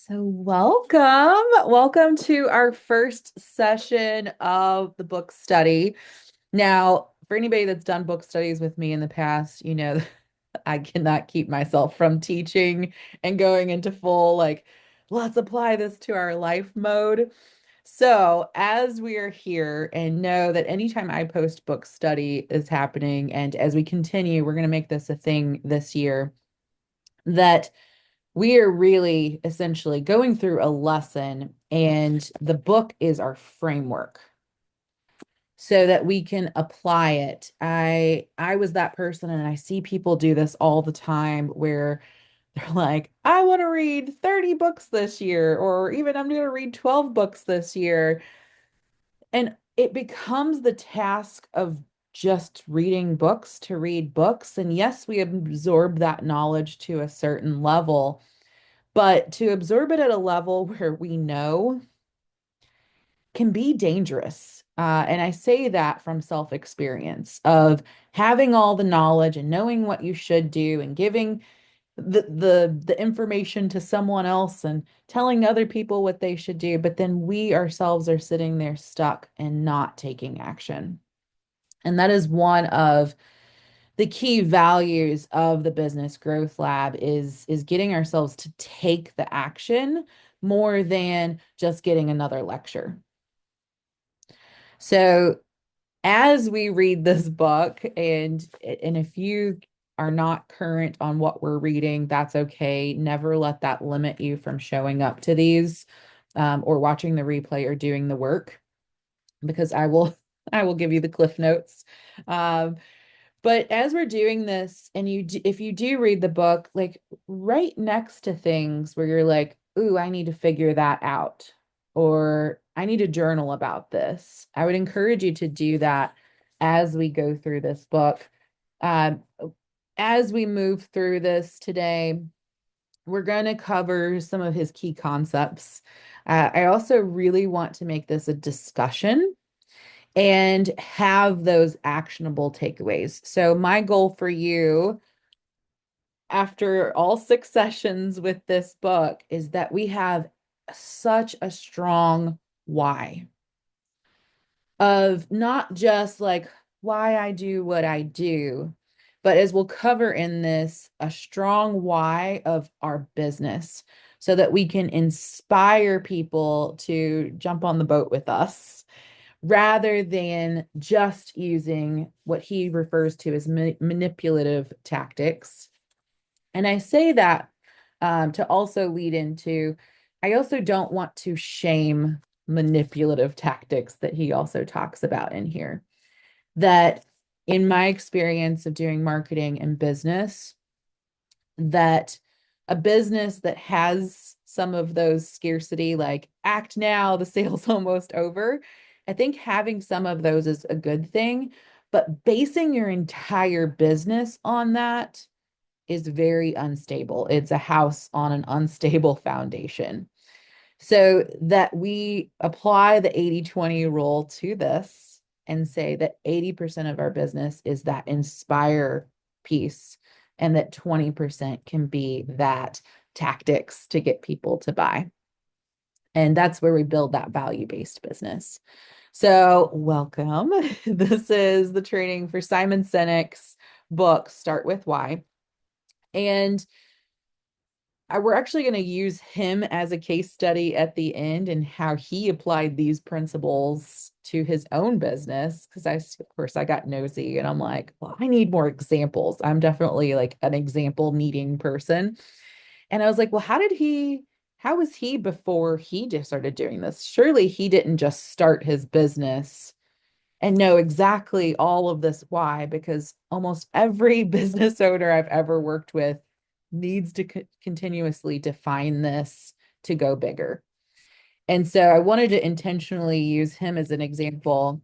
So welcome to our first session of the book study. Now, for anybody that's done book studies with me in the past, I cannot keep myself from teaching and going into full, like, let's apply this to our life mode. So, as we are here and know that anytime I post book study is happening, and as we continue, we're going to make this a thing this year, that we are really essentially going through a lesson, and the book is our framework so that we can apply it. I was that person, and I see people do this all the time where they're like, I want to read 30 books this year, or even I'm going to read 12 books this year. And it becomes the task of just reading books to read books. And yes, we absorb that knowledge to a certain level. But to absorb it at a level where we know can be dangerous. And I say that from self-experience of having all the knowledge and knowing what you should do and giving the information to someone else and telling other people what they should do, but then we ourselves are sitting there stuck and not taking action. And that is one of the key values of the Business Growth Lab is getting ourselves to take the action more than just getting another lecture. So as we read this book, and if you are not current on what we're reading, that's okay. Never let that limit you from showing up to these, or watching the replay or doing the work, because I will give you the cliff notes. Um, But as we're doing this, and if you do read the book, like, right next to things where you're like, ooh, I need to figure that out, or I need to journal about this, I would encourage you to do that as we go through this book. Um, as we move through this today, we're going to cover some of his key concepts. I also really want to make this a discussion and have those actionable takeaways. So, my goal for you after all 6 sessions with this book is that we have such a strong why of not just like why I do what I do, but as we'll cover in this, a strong why of our business so that we can inspire people to jump on the boat with us rather than just using what he refers to as manipulative tactics. And I say that to also lead into, I also don't want to shame manipulative tactics that he also talks about in here. That in my experience of doing marketing and business, that a business that has some of those scarcity, like act now, the sale's almost over. I think having some of those is a good thing, but basing your entire business on that is very unstable. It's a house on an unstable foundation. So that we apply the 80-20 rule to this and say that 80% of our business is that inspire piece, and that 20% can be that tactics to get people to buy. And that's where we build that value-based business. So, welcome. This is the training for Simon Sinek's book, Start With Why. And we're actually going to use him as a case study at the end and how he applied these principles to his own business. Because of course, I got nosy and I'm like, well, I need more examples. I'm definitely like an example needing person. And I was like, well, how was he before he just started doing this? Surely he didn't just start his business and know exactly all of this why, because almost every business owner I've ever worked with needs to continuously define this to go bigger. And so I wanted to intentionally use him as an example.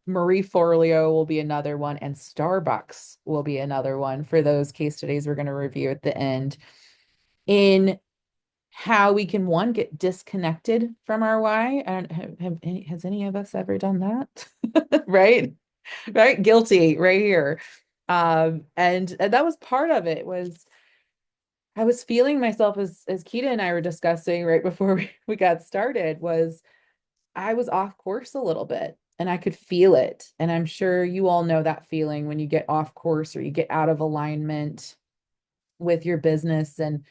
Marie Forleo will be another one, and Starbucks will be another one for those case studies we're going to review at the end, in how we can, one, get disconnected from our why. I don't has any of us ever done that? Right? Right? Guilty right here. And that was part of it, was I was feeling myself as Kita and I were discussing right before we got started was I was off course a little bit and I could feel it. And I'm sure you all know that feeling when you get off course or you get out of alignment with your business and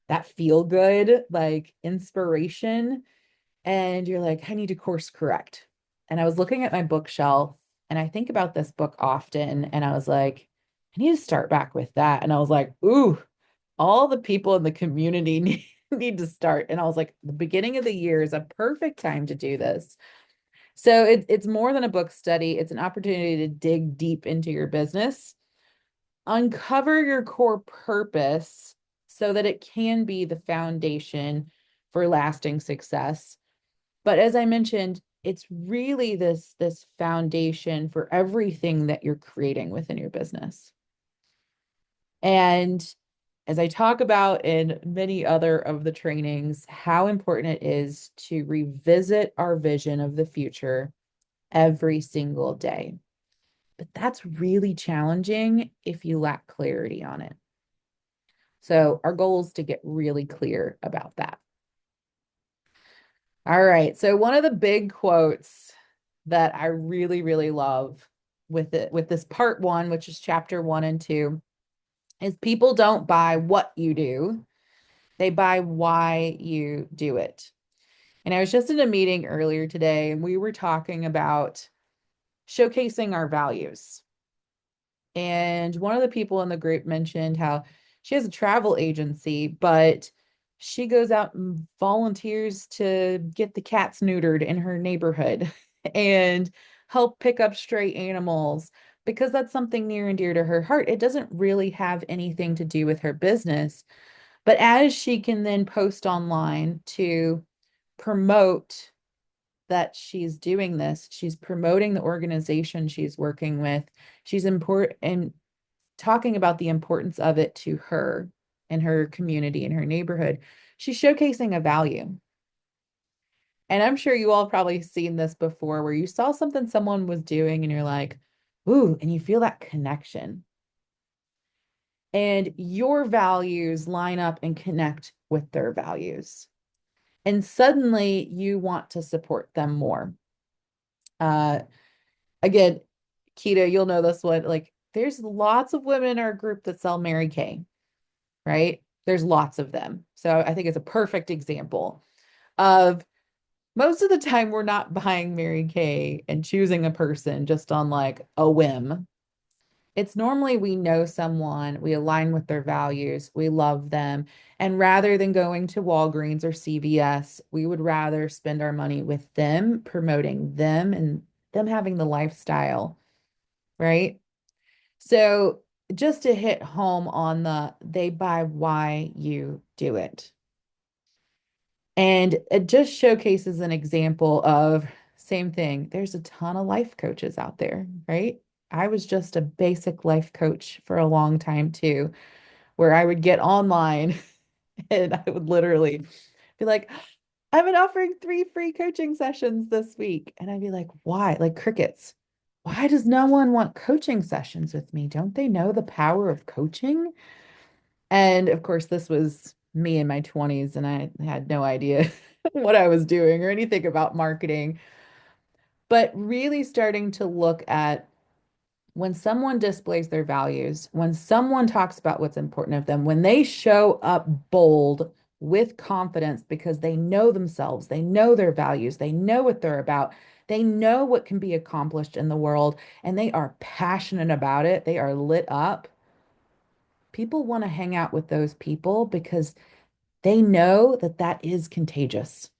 that feel good, like inspiration. And you're like, I need to course correct. And I was looking at my bookshelf and I think about this book often. And I was like, I need to start back with that. And I was like, ooh, all the people in the community need to start. And I was like, the beginning of the year is a perfect time to do this. So it's more than a book study, it's an opportunity to dig deep into your business, uncover your core purpose so that it can be the foundation for lasting success. But as I mentioned, it's really this foundation for everything that you're creating within your business. And as I talk about in many other of the trainings, how important it is to revisit our vision of the future every single day. But that's really challenging if you lack clarity on it. So our goal is to get really clear about that. All right. So one of the big quotes that I really, really love with this part one, which is chapter 1 and 2, is people don't buy what you do, they buy why you do it. And I was just in a meeting earlier today, and we were talking about showcasing our values. And one of the people in the group mentioned how she has a travel agency, but she goes out and volunteers to get the cats neutered in her neighborhood and help pick up stray animals because that's something near and dear to her heart. It doesn't really have anything to do with her business, but as she can then post online to promote that she's doing this, she's promoting the organization she's working with. She's important and talking about the importance of it to her and her community and her neighborhood. She's showcasing a value. And I'm sure you all probably seen this before where you saw something someone was doing and you're like, ooh, and you feel that connection. And your values line up and connect with their values. And suddenly you want to support them more. Uh, Again, Keto, you'll know this one. Like, there's lots of women in our group that sell Mary Kay, right? There's lots of them. So I think it's a perfect example of most of the time we're not buying Mary Kay and choosing a person just on like a whim. It's normally we know someone, we align with their values, we love them. And rather than going to Walgreens or CVS, we would rather spend our money with them, promoting them and them having the lifestyle, right? So just to hit home on they buy why you do it. And it just showcases an example of same thing. There's a ton of life coaches out there, right? I was just a basic life coach for a long time too, where I would get online and I would literally be like, I've been offering 3 free coaching sessions this week. And I'd be like, why? Like crickets. Why does no one want coaching sessions with me? Don't they know the power of coaching? And of course, this was me in my 20s, and I had no idea what I was doing or anything about marketing. But really starting to look at when someone displays their values, when someone talks about what's important of them, when they show up bold with confidence because they know themselves, they know their values, they know what they're about, they know what can be accomplished in the world, and they are passionate about it, they are lit up. People want to hang out with those people because they know that that is contagious.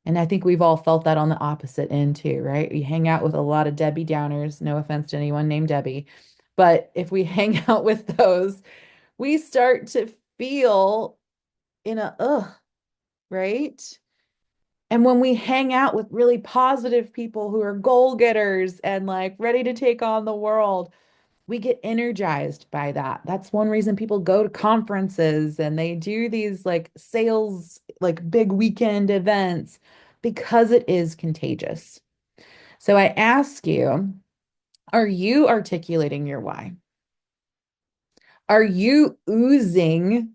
And I think we've all felt that on the opposite end too, right? We hang out with a lot of Debbie Downers, no offense to anyone named Debbie. But if we hang out with those, we start to feel in a ugh, right? And when we hang out with really positive people who are goal getters and like ready to take on the world, we get energized by that. That's one reason people go to conferences and they do these like sales, like big weekend events because it is contagious. So I ask you, are you articulating your why? Are you oozing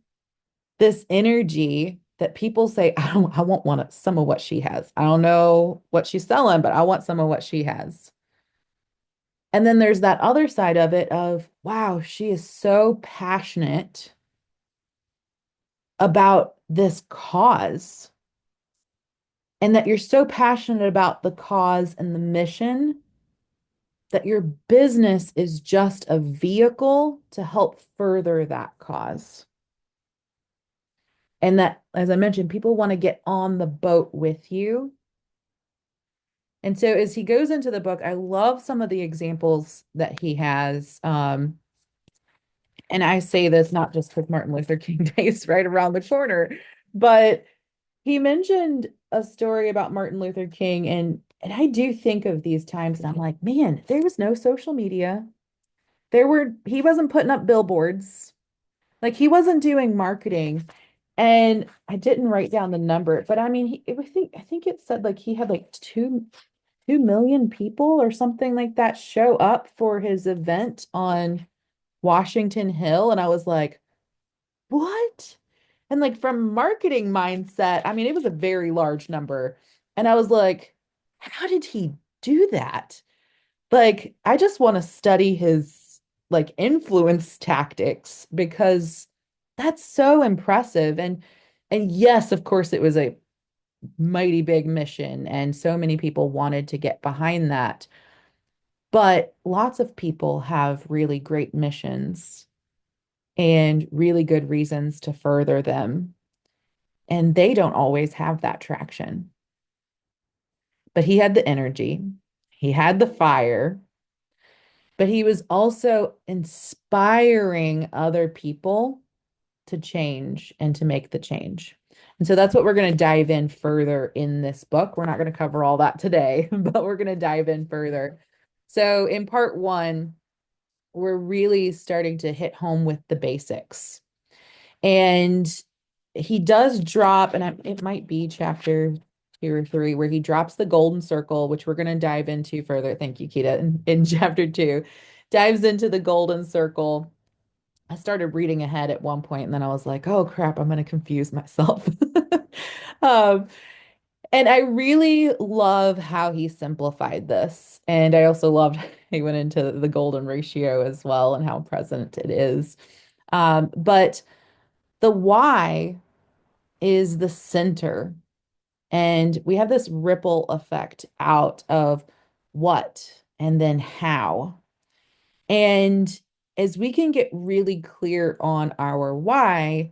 this energy that people say, I want some of what she has. I don't know what she's selling, but I want some of what she has. And then there's that other side of it of, wow, she is so passionate about this cause, and that you're so passionate about the cause and the mission that your business is just a vehicle to help further that cause. And that, as I mentioned, people want to get on the boat with you. And so as he goes into the book, I love some of the examples that he has. And I say this not just because Martin Luther King Day is right around the corner, but he mentioned a story about Martin Luther King. And I do think of these times and I'm like, man, there was no social media. He wasn't putting up billboards. Like he wasn't doing marketing. And I didn't write down the number, but I mean, I think it said like he had like 2 million people or something like that show up for his event on Washington Hill. And I was like, what? And like from marketing mindset, I mean, it was a very large number. And I was like, how did he do that? Like, I just want to study his like influence tactics because that's so impressive. And yes, of course, it was a mighty big mission, and so many people wanted to get behind that. But lots of people have really great missions and really good reasons to further them, and they don't always have that traction. But he had the energy, he had the fire, but he was also inspiring other people to change and to make the change. And so that's what we're going to dive in further in this book. We're not going to cover all that today, but we're going to dive in further. So in part one, we're really starting to hit home with the basics. And he does drop, and it might be chapter 2 or 3, where he drops the golden circle, which we're going to dive into further. Thank you, Kita. In chapter 2, dives into the golden circle. I started reading ahead at one point, and then I was like, oh crap, I'm going to confuse myself. um, and I really love how he simplified this. And I also loved he went into the golden ratio as well and how present it is. But the why is the center. And we have this ripple effect out of what and then how. And as we can get really clear on our why,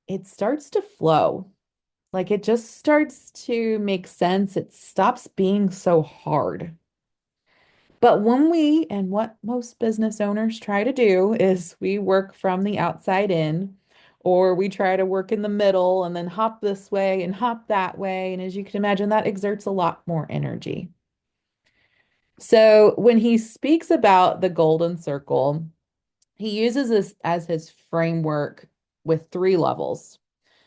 it starts to flow. Like it just starts to make sense. It stops being so hard. But and what most business owners try to do is we work from the outside in, or we try to work in the middle and then hop this way and hop that way. And as you can imagine, that exerts a lot more energy. So when he speaks about the golden circle, he uses this as his framework with 3 levels.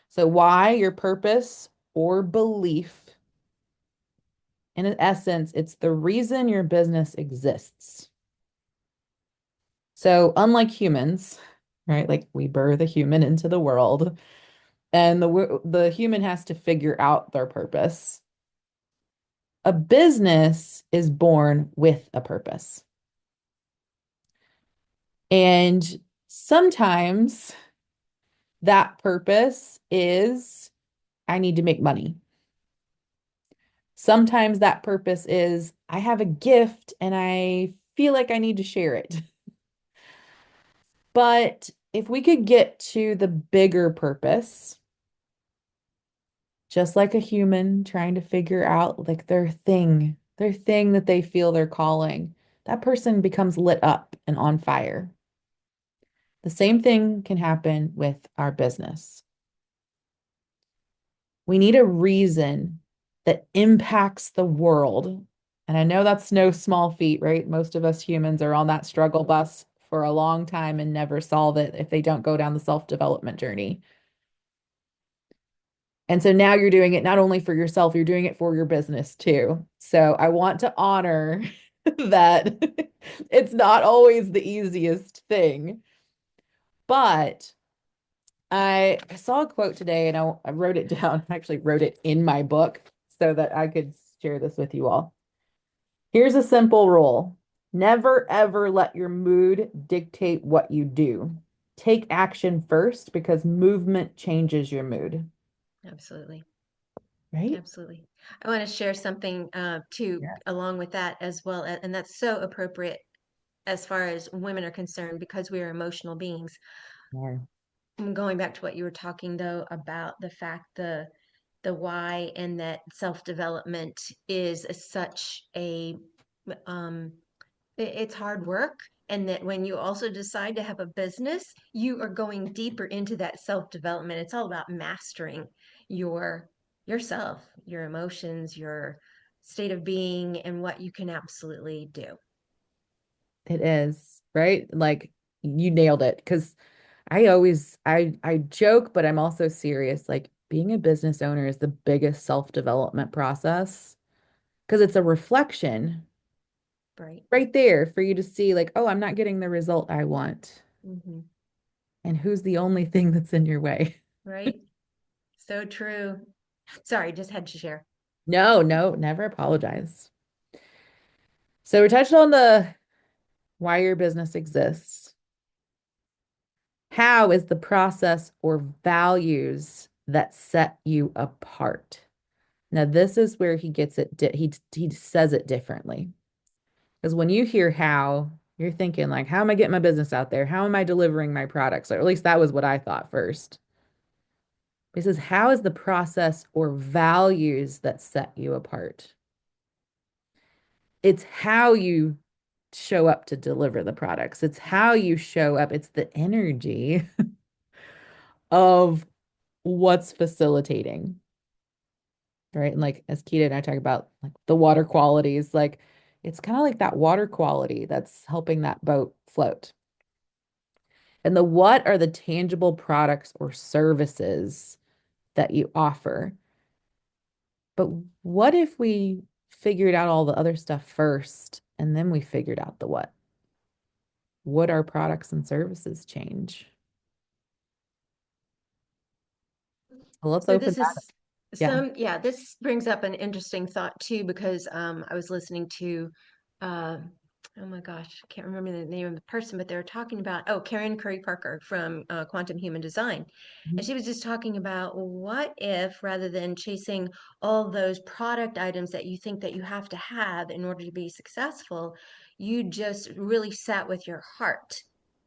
So why, your purpose or belief. In essence, it's the reason your business exists. So unlike humans, right? Like we birth a human into the world, and the human has to figure out their purpose. A business is born with a purpose. And sometimes that purpose is I need to make money. Sometimes that purpose is I have a gift and I feel like I need to share it. But if we could get to the bigger purpose, just like a human trying to figure out like their thing that they feel they're calling, that person becomes lit up and on fire. The same thing can happen with our business. We need a reason that impacts the world. And I know that's no small feat, right? Most of us humans are on that struggle bus for a long time and never solve it if they don't go down the self-development journey. And so now you're doing it not only for yourself, you're doing it for your business too. So I want to honor that it's not always the easiest thing. But I saw a quote today and I wrote it down. I actually wrote it in my book so that I could share this with you all. Here's a simple rule. Never ever let your mood dictate what you do. Take action first because movement changes your mood, Absolutely. right? Absolutely. I want to share something too Yeah. along with that as well, and that's so appropriate as far as women are concerned because we are emotional beings. Yeah. Going back to what you were talking though about the fact the why and that self-development is such a um it's hard work, and that when you also decide to have a business, you are going deeper into that self-development. It's all about mastering your yourself, your emotions, your state of being, and what you can absolutely do. It is, right? Like you nailed it. Because I joke, but I'm also serious. Like being a business owner is the biggest self-development process because it's a reflection Right. right there for you to see, like, oh, I'm not getting the result I want. Hmm. And who's the only thing that's in your way? Right. So true. Sorry, just had to share. No, no, never apologize. So we touched on the why your business exists. How is the process or values that set you apart? Now, this is where he gets it. He says it differently. Because when you hear how, you're thinking like, how am I getting my business out there? How am I delivering my products? Or at least that was what I thought first. He says, how is the process or values that set you apart? It's how you show up to deliver the products. It's how you show up. It's the energy of what's facilitating, right? And like as Keita and I talk about like the water qualities, like it's kind of like that water quality that's helping that boat float. And the what are the tangible products or services that you offer? But what if we figured out all the other stuff first and then we figured out the what? Would our products and services change? So let's So open this that up. is Yeah. yeah, this brings up an interesting thought too, because I was listening to, uh, oh my gosh, I can't remember the name of the person, but they were talking about, oh, Karen Curry Parker from Quantum Human Design. And Mhm. she was just talking about what if rather than chasing all those product items that you think that you have to have in order to be successful, you just really sat with your heart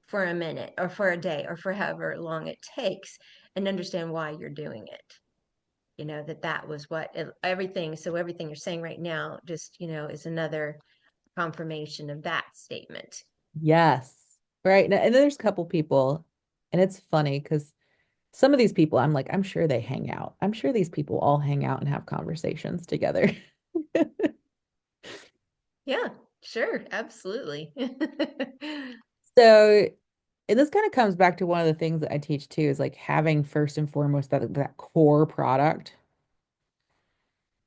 for a minute or for a day or for however long it takes and understand why you're doing it. That was what everything, so everything you're saying right now just, is another confirmation of that statement. Yes. Right. And then there's a couple people, and it's funny because some of these people, I'm like, I'm sure they hang out. I'm sure these people all hang out and have conversations together. Yeah, sure, absolutely. So, and this kind of comes back to one of the things that I teach too, is like having first and foremost that core product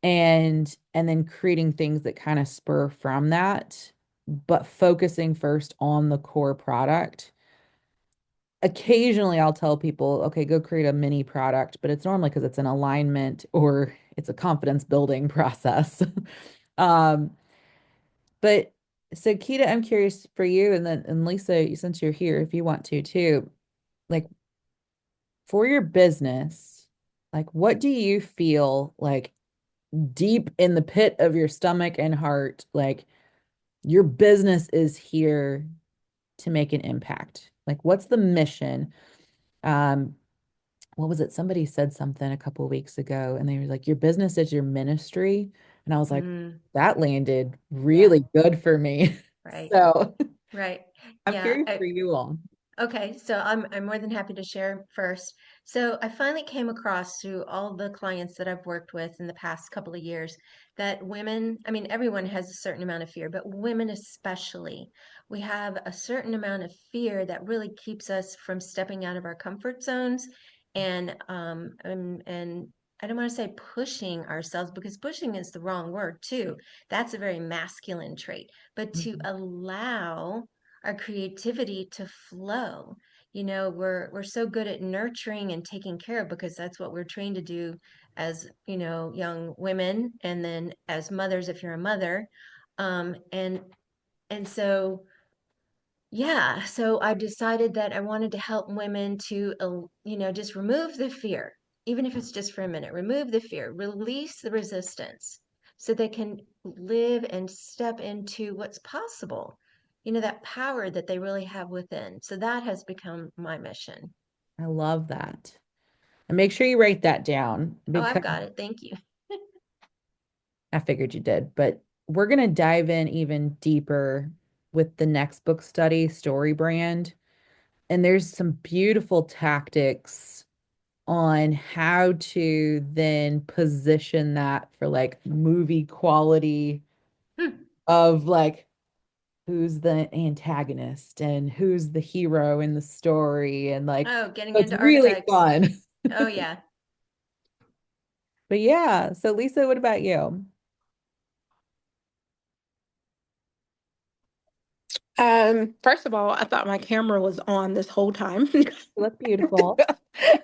and then creating things that kind of spur from that, but focusing first on the core product. Occasionally I'll tell people, okay, go create a mini product, but it's normally because it's an alignment or it's a confidence building process. Um, but so Keita, I'm curious for you and Lisa, since you're here, if you want to too, like for your business, like what do you feel like deep in the pit of your stomach and heart, like your business is here to make an impact? Like what's the mission? Um, what was it? Somebody said something a couple of weeks ago, and they were like, "Your business is your ministry." And I was like, Mm, that landed yeah, really good for me. right, So right. I'm Yeah, curious for you all. okay, so I'm more than happy to share first. So I finally came across through all the clients that I've worked with in the past couple of years that women, I mean, everyone has a certain amount of fear, but women especially, we have a certain amount of fear that really keeps us from stepping out of our comfort zones and I don't want to say pushing ourselves because pushing is the wrong word too. That's a very masculine trait, but to Mhm. allow our creativity to flow. we're so good at nurturing and taking care of because that's what we're trained to do as, young women, and then as mothers if you're a mother. And so yeah, so I decided that I wanted to help women to, just remove the fear, even if it's just for a minute, remove the fear, release the resistance so they can live and step into what's possible, that power that they really have within. So that has become my mission. I love that. And make sure you write that down Oh, because I've got it. Thank you. I figured you did. But we're going to dive in even deeper with the next book study, Story Brand. And there's some beautiful tactics on how to then position that for like movie quality Hmm. of like who's the antagonist and who's the hero in the story. And like, Oh, getting so it's into really archetypes. fun. Oh, yeah. But yeah, so Lisa, what about you? First of all, I thought my camera was on this whole time You look beautiful.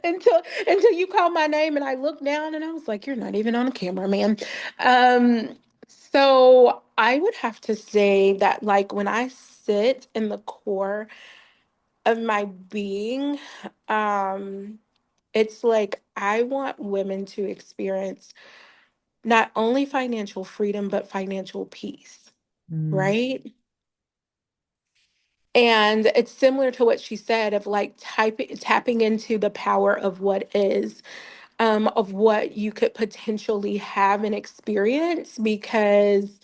until you called my name and I looked down and I was like, "You're not even on a camera, man." Um, so I would have to say that, like, when I sit in the core of my being, um, it's like I want women to experience not only financial freedom but financial peace, Mm, right? And it's similar to what she said of like tapping into the power of what is, of what you could potentially have and experience. Because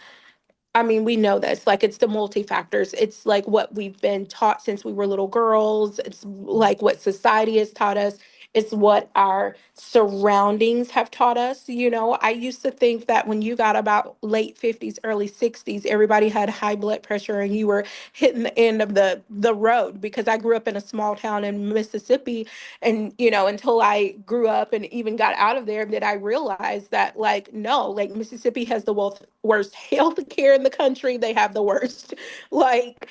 I mean, we know this, like it's the multi factors. It's like what we've been taught since we were little girls. It's like what society has taught us. It's what our surroundings have taught us. I used to think that when you got about late 50s, early 60s, everybody had high blood pressure and you were hitting the end of the road, because I grew up in a small town in Mississippi. And until I grew up and even got out of there, that I realized that, like, no, like Mississippi has the worst health care in the country. They have the worst like,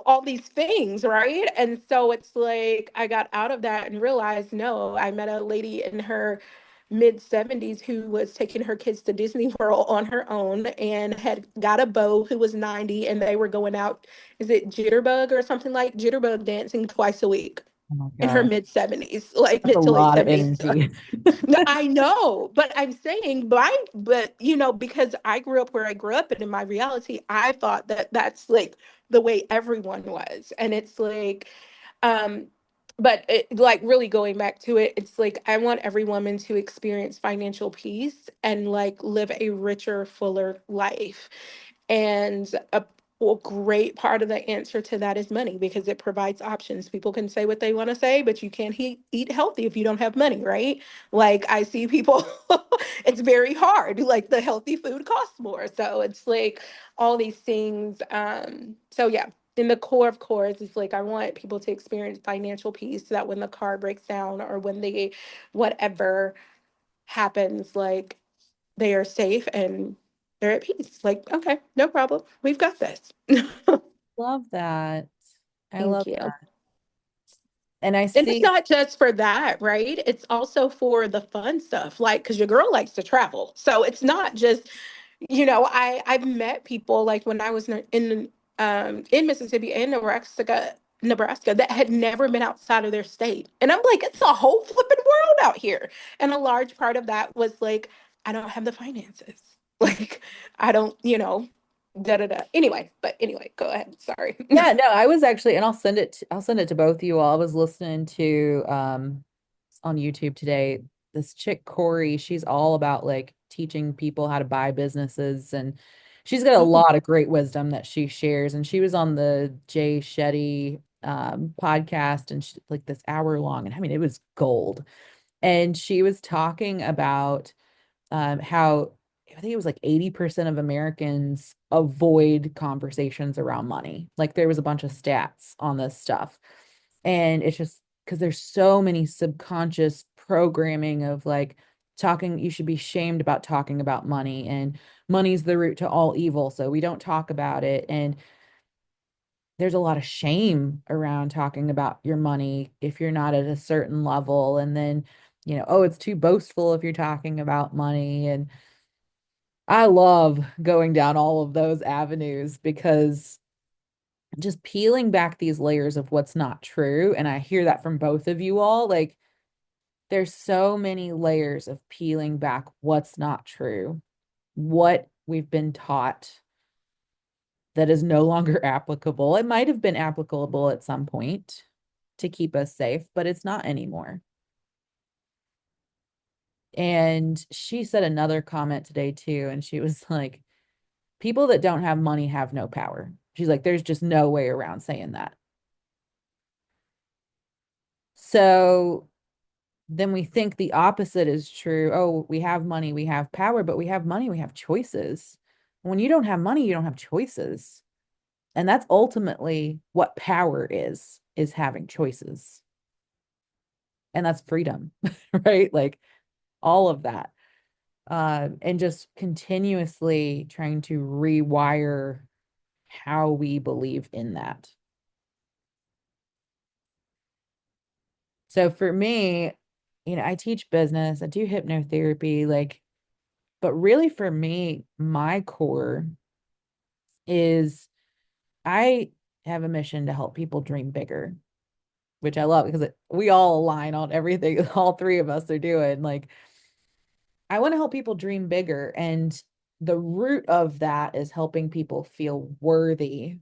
all these things, right? And so it's like I got out of that and realized, no, I met a lady in her mid 70s who was taking her kids to Disney World on her own and had got a beau who was 90, and they were going out, is it jitterbug or something, like jitterbug dancing twice a week oh my in her God. mid 70s, like That's a mid to late lot of 70s. energy. No, I know, but I'm saying, but because I grew up where I grew up, and in my reality, I thought that that's like the way everyone was, and it's like, um, but like really going back to it, it's like I want every woman to experience financial peace and like live a richer, fuller life. And a great part of the answer to that is money, because it provides options. People can say what they want to say, but you can't eat healthy if you don't have money, right? Like I see people, it's very hard. Like the healthy food costs more. So it's like all these things. So yeah, in the core of cores, it's like I want people to experience financial peace so that when the car breaks down or when they, whatever happens, like they are safe and they're at peace. Like, okay, no problem. We've got this. Love that. I love Thank you. that. And I And it's see, not just for that, right? It's also for the fun stuff, like because your girl likes to travel. So it's not just, I've met people like when I was in Mississippi and Nebraska that had never been outside of their state. And I'm like, it's a whole flipping world out here. And a large part of that was like, I don't have the finances. Like, I don't, da da da. Anyway, go ahead. Sorry. yeah, no, I was actually, and I'll send it to both of you all. I was listening to on YouTube today, this chick Corey, she's all about like teaching people how to buy businesses, and she's got a Mhm. lot of great wisdom that she shares. And she was on the Jay Shetty podcast, and she, like this hour long, and I mean it was gold. And she was talking about how I think it was like 80% of Americans avoid conversations around money. Like there was a bunch of stats on this stuff. And it's just because there's so many subconscious programming of like talking, you should be shamed about talking about money, and money's the root to all evil. So we don't talk about it. And there's a lot of shame around talking about your money if you're not at a certain level. And then, oh, it's too boastful if you're talking about money. And I love going down all of those avenues because just peeling back these layers of what's not true. And I hear that from both of you all. Like, there's so many layers of peeling back what's not true, what we've been taught that is no longer applicable. It might have been applicable at some point to keep us safe, but it's not anymore. And she said another comment today too, and she was like, people that don't have money have no power. She's like, there's just no way around saying that. So then we think the opposite is true. Oh, we have money, we have power, but we have money, we have choices. When you don't have money, you don't have choices. And that's ultimately what power is having choices. And that's freedom, right? Like all of that. And just continuously trying to rewire how we believe in that. So for me, I teach business, I do hypnotherapy, like, but really for me, my core is I have a mission to help people dream bigger, which I love because we all align on everything all three of us are doing. Like, I want to help people dream bigger. And the root of that is helping people feel worthy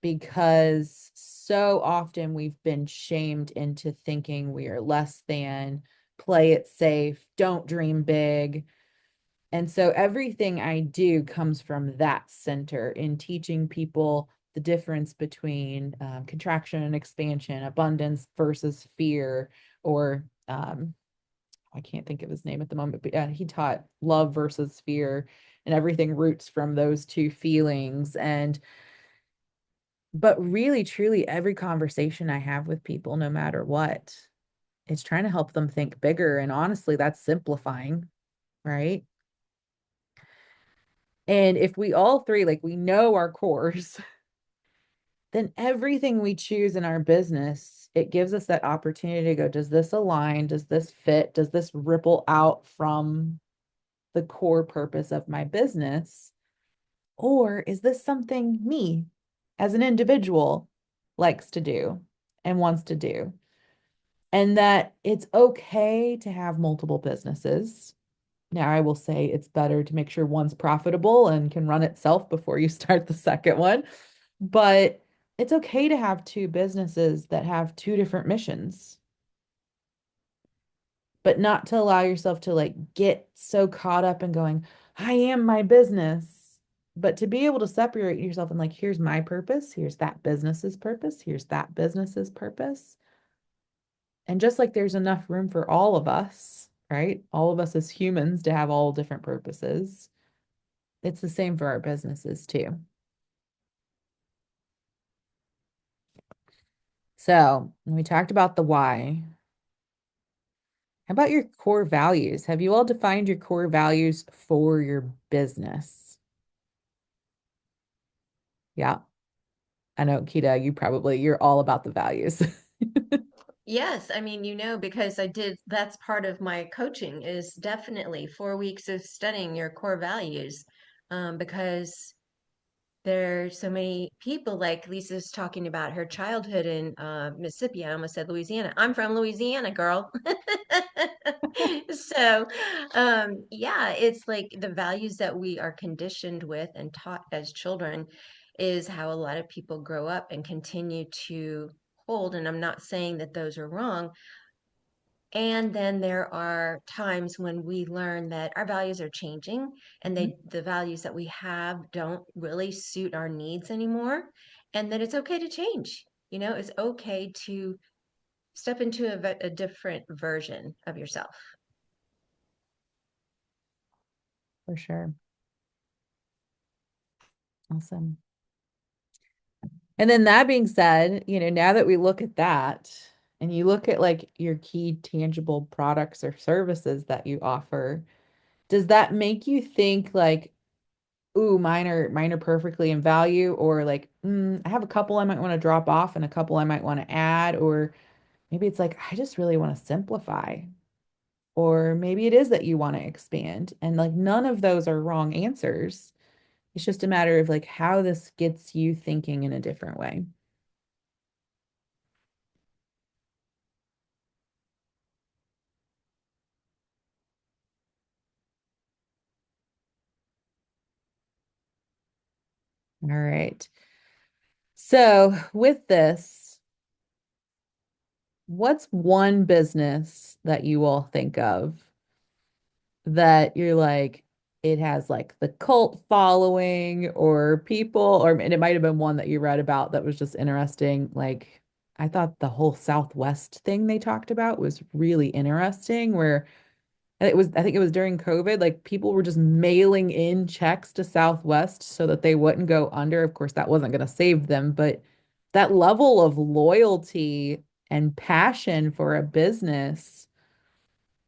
because so often we've been shamed into thinking we are less than, play it safe, don't dream big. And so everything I do comes from that center in teaching people the difference between contraction and expansion, abundance versus fear, or I can't think of his name at the moment, but he taught love versus fear, and everything roots from those two feelings. And but really, truly, every conversation I have with people, no matter what, it's trying to help them think bigger. And honestly, that's simplifying, right? And if we all three, like, we know our cores, then everything we choose in our business, it gives us that opportunity to go, does this align? Does this fit? Does this ripple out from the core purpose of my business? Or is this something me as an individual likes to do and wants to do? And that it's okay to have multiple businesses. Now, I will say it's better to make sure one's profitable and can run itself before you start the second one. But it's okay to have two businesses that have two different missions, but not to allow yourself to like get so caught up in going, I am my business, but to be able to separate yourself and like, here's my purpose, here's that business's purpose, here's that business's purpose. And just like there's enough room for all of us, right? All of us as humans to have all different purposes. It's the same for our businesses too. So we talked about the why. How about your core values? Have you all defined your core values for your business? Yeah. I know, Kita, you're all about the values. Yes, I mean, because that's part of my coaching is definitely 4 weeks of studying your core values. Because there's so many people like Lisa's talking about her childhood in Mississippi. I almost said Louisiana. I'm from Louisiana, girl. So, yeah, it's like the values that we are conditioned with and taught as children is how a lot of people grow up and continue to hold. And I'm not saying that those are wrong, and then there are times when we learn that our values are changing and Mhm. the values that we have don't really suit our needs anymore. And that it's okay to change. It's okay to step into a different version of yourself. For sure. Awesome. And then that being said, now that we look at that and you look at like your key tangible products or services that you offer, does that make you think like ooh, mine are perfectly in value, or like, I have a couple I might want to drop off and a couple I might want to add, or maybe it's like, I just really want to simplify. Or maybe it is that you want to expand. And like none of those are wrong answers. It's just a matter of like how this gets you thinking in a different way. All right. So with this, what's one business that you all think of that you're like, it has like the cult following or people, or and it might have been one that you read about that was just interesting. Like, I thought the whole Southwest thing they talked about was really interesting, where and I think it was during COVID, like people were just mailing in checks to Southwest so that they wouldn't go under. Of course, that wasn't going to save them, but that level of loyalty and passion for a business.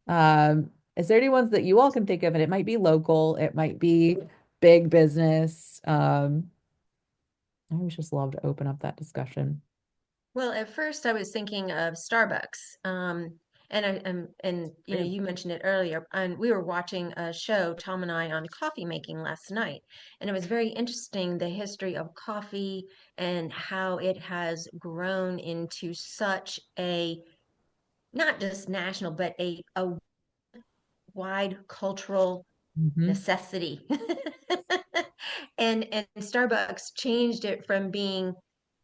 Is there any ones that you all can think of? And it might be local, it might be big business. I always just love to open up that discussion. Well, at first I was thinking of Starbucks. And you know, Great. you mentioned it earlier, and we were watching a show, Tom and I, on coffee making last night, and it was very interesting the history of coffee and how it has grown into such a not just national, but a wide cultural Hmm. necessity. And Starbucks changed it from being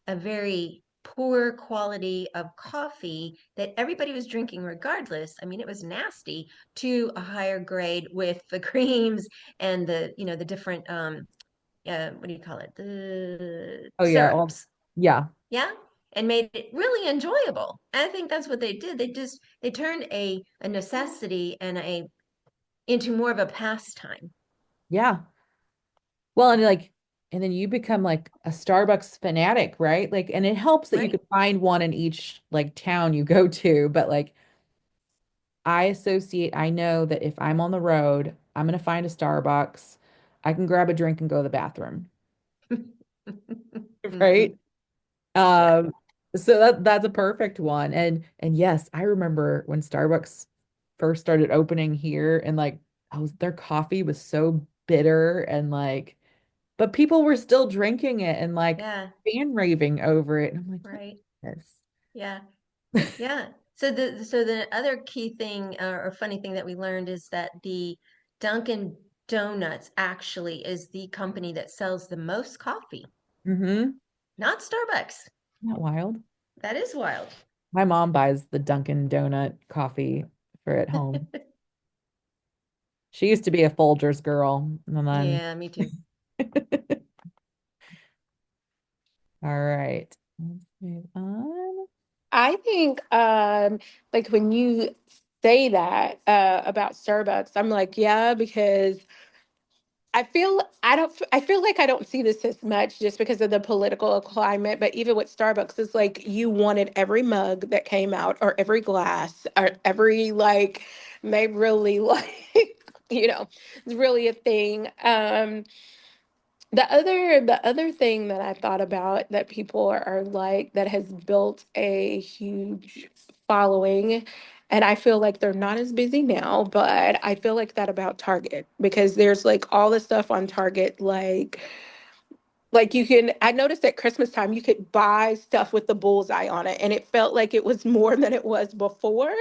a very poor quality of coffee that everybody was drinking regardless. I mean, it was nasty to a higher grade with the creams and the, you know, the different what do you call it? The Oh yeah, well, syrups. yeah, Yeah. And made it really enjoyable. I think that's what they did. They turned a necessity and a into more of a pastime. yeah. Well, and like, and then you become like a Starbucks fanatic, right? Like, and it helps that you Right. could find one in each like town you go to, but like I know that if I'm on the road, I'm gonna find a Starbucks. I can grab a drink and go to the bathroom, Hmm. right? Yeah. Um, so that's a perfect one. And yes, I remember when Starbucks first started opening here and like their coffee was so bitter and like but people were still drinking it and like Yeah. fan raving over it. And I'm like, what Right. is Yeah. this? Yeah. So the other key thing or funny thing that we learned is that the Dunkin' Donuts actually is the company that sells the most coffee, Mm-hmm. not Starbucks. Not wild. That is wild. My mom buys the Dunkin' Donut coffee for at home. She used to be a Folgers girl. And then, Yeah, me too. all right, let's move on. I think like when you say that about Starbucks, I'm like, yeah, because I feel like I don't see this as much just because of the political climate, but even with Starbucks, it's like you wanted every mug that came out or every glass or every like they really like it's really a thing. The other thing that I thought about that people are like that has built a huge following, and I feel like they're not as busy now, but I feel like that about Target because there's like all the stuff on Target like you can I noticed at Christmas time you could buy stuff with the bullseye on it and it felt like it was more than it was before.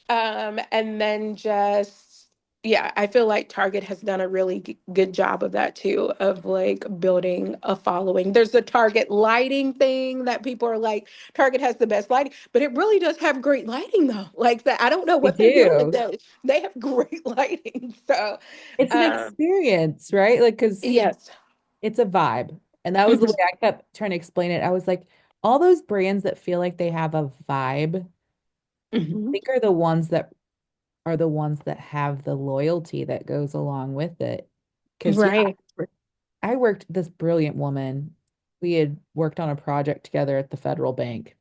And then just, yeah, I feel like Target has done a really good job of that too, of like building a following. There's the Target lighting thing that people are like, Target has the best lighting, but it really does have great lighting though. Like that, I don't know They what they're doing with do. those. They have great lighting. So, It's an um, experience, right? Like, because yes. it's a vibe. And that was the way Mhm. I kept trying to explain it. I was like, all those brands that feel like they have a vibe, I Mhm. think are the ones that have the loyalty that goes along with it. Because yeah, Right. I worked this brilliant woman. We had worked on a project together at the federal bank,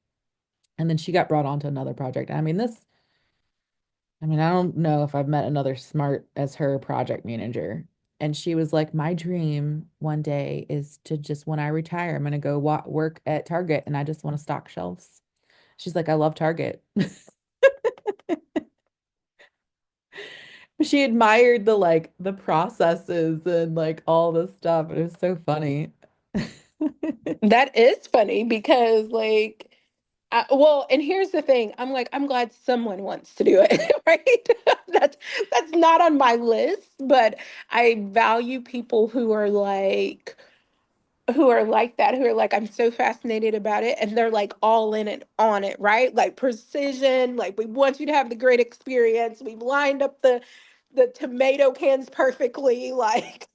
and then she got brought onto another project. I mean, I don't know if I've met another smart as her project manager. And she was like, my dream one day is to just, when I retire, I'm going to go wa work at Target and I just want to stock shelves. She's like, I love Target. She admired the like the processes and like all this stuff. It was so funny. That is funny because like well, and here's the thing. I'm like, I'm glad someone wants to do it, right? That's not on my list, but I value people who are like that, who are like, I'm so fascinated about it, and they're like all in it on it, right? Like precision, like we want you to have the great experience. We've lined up the tomato cans perfectly, like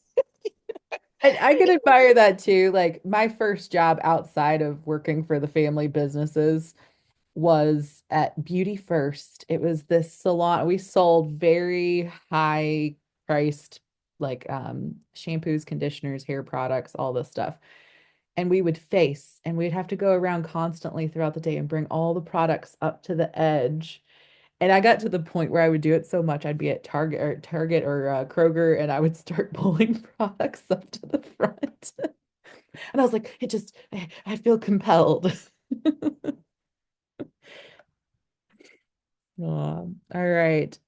I could admire that too. Like my first job outside of working for the family businesses was at Beauty First. It was this salon. We sold very high priced like shampoos, conditioners, hair products, all this stuff. And we would face and we'd have to go around constantly throughout the day and bring all the products up to the edge. And I got to the point where I would do it so much, I'd be at Target or Kroger, and I would start pulling products up to the front. And I was like, I feel compelled. All right.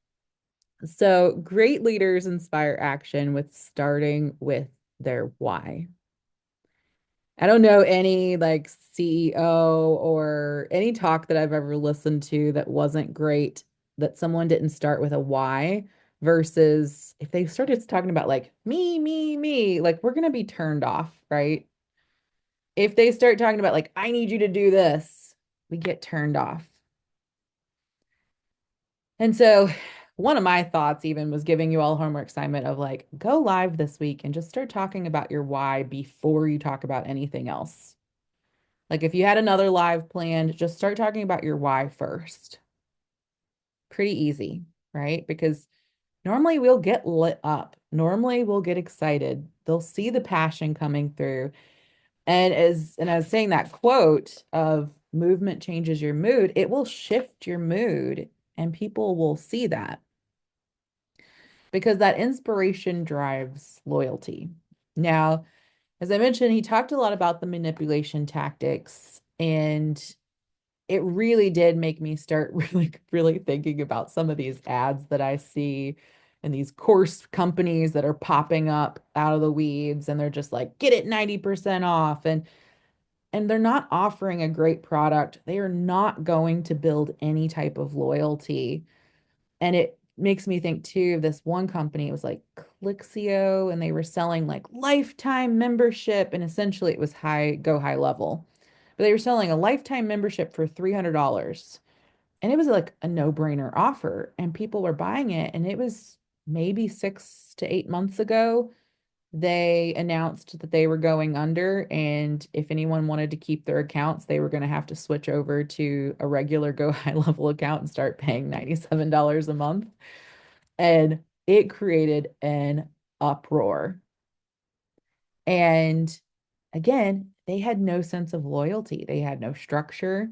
So great leaders inspire action with starting with their why. I don't know any like CEO or any talk that I've ever listened to that wasn't great, that someone didn't start with a why versus if they started talking about like me, like we're gonna be turned off, right? If they start talking about like, I need you to do this, we get turned off. And so one of my thoughts even was giving you all homework assignment of like, go live this week and just start talking about your why before you talk about anything else. Like if you had another live planned, just start talking about your why first. Pretty easy, right? Because normally we'll get lit up. Normally we'll get excited. They'll see the passion coming through. And as saying that quote of movement changes your mood, it will shift your mood and people will see that because that inspiration drives loyalty. Now, as I mentioned, he talked a lot about the manipulation tactics, and it really did make me start really thinking about some of these ads that I see and these course companies that are popping up out of the weeds and they're just like, get it 90% off. And they're not offering a great product. They are not going to build any type of loyalty. And it makes me think too of this one company. It was like Clixio, and they were selling like lifetime membership. And essentially it was go high level. But they were selling a lifetime membership for $300. And it was like a no-brainer offer. And people were buying it. And it was maybe 6 to 8 months ago. They announced that they were going under. And if anyone wanted to keep their accounts, they were going to have to switch over to a regular go high level account and start paying $97 a month. And it created an uproar. And again, they had no sense of loyalty, they had no structure.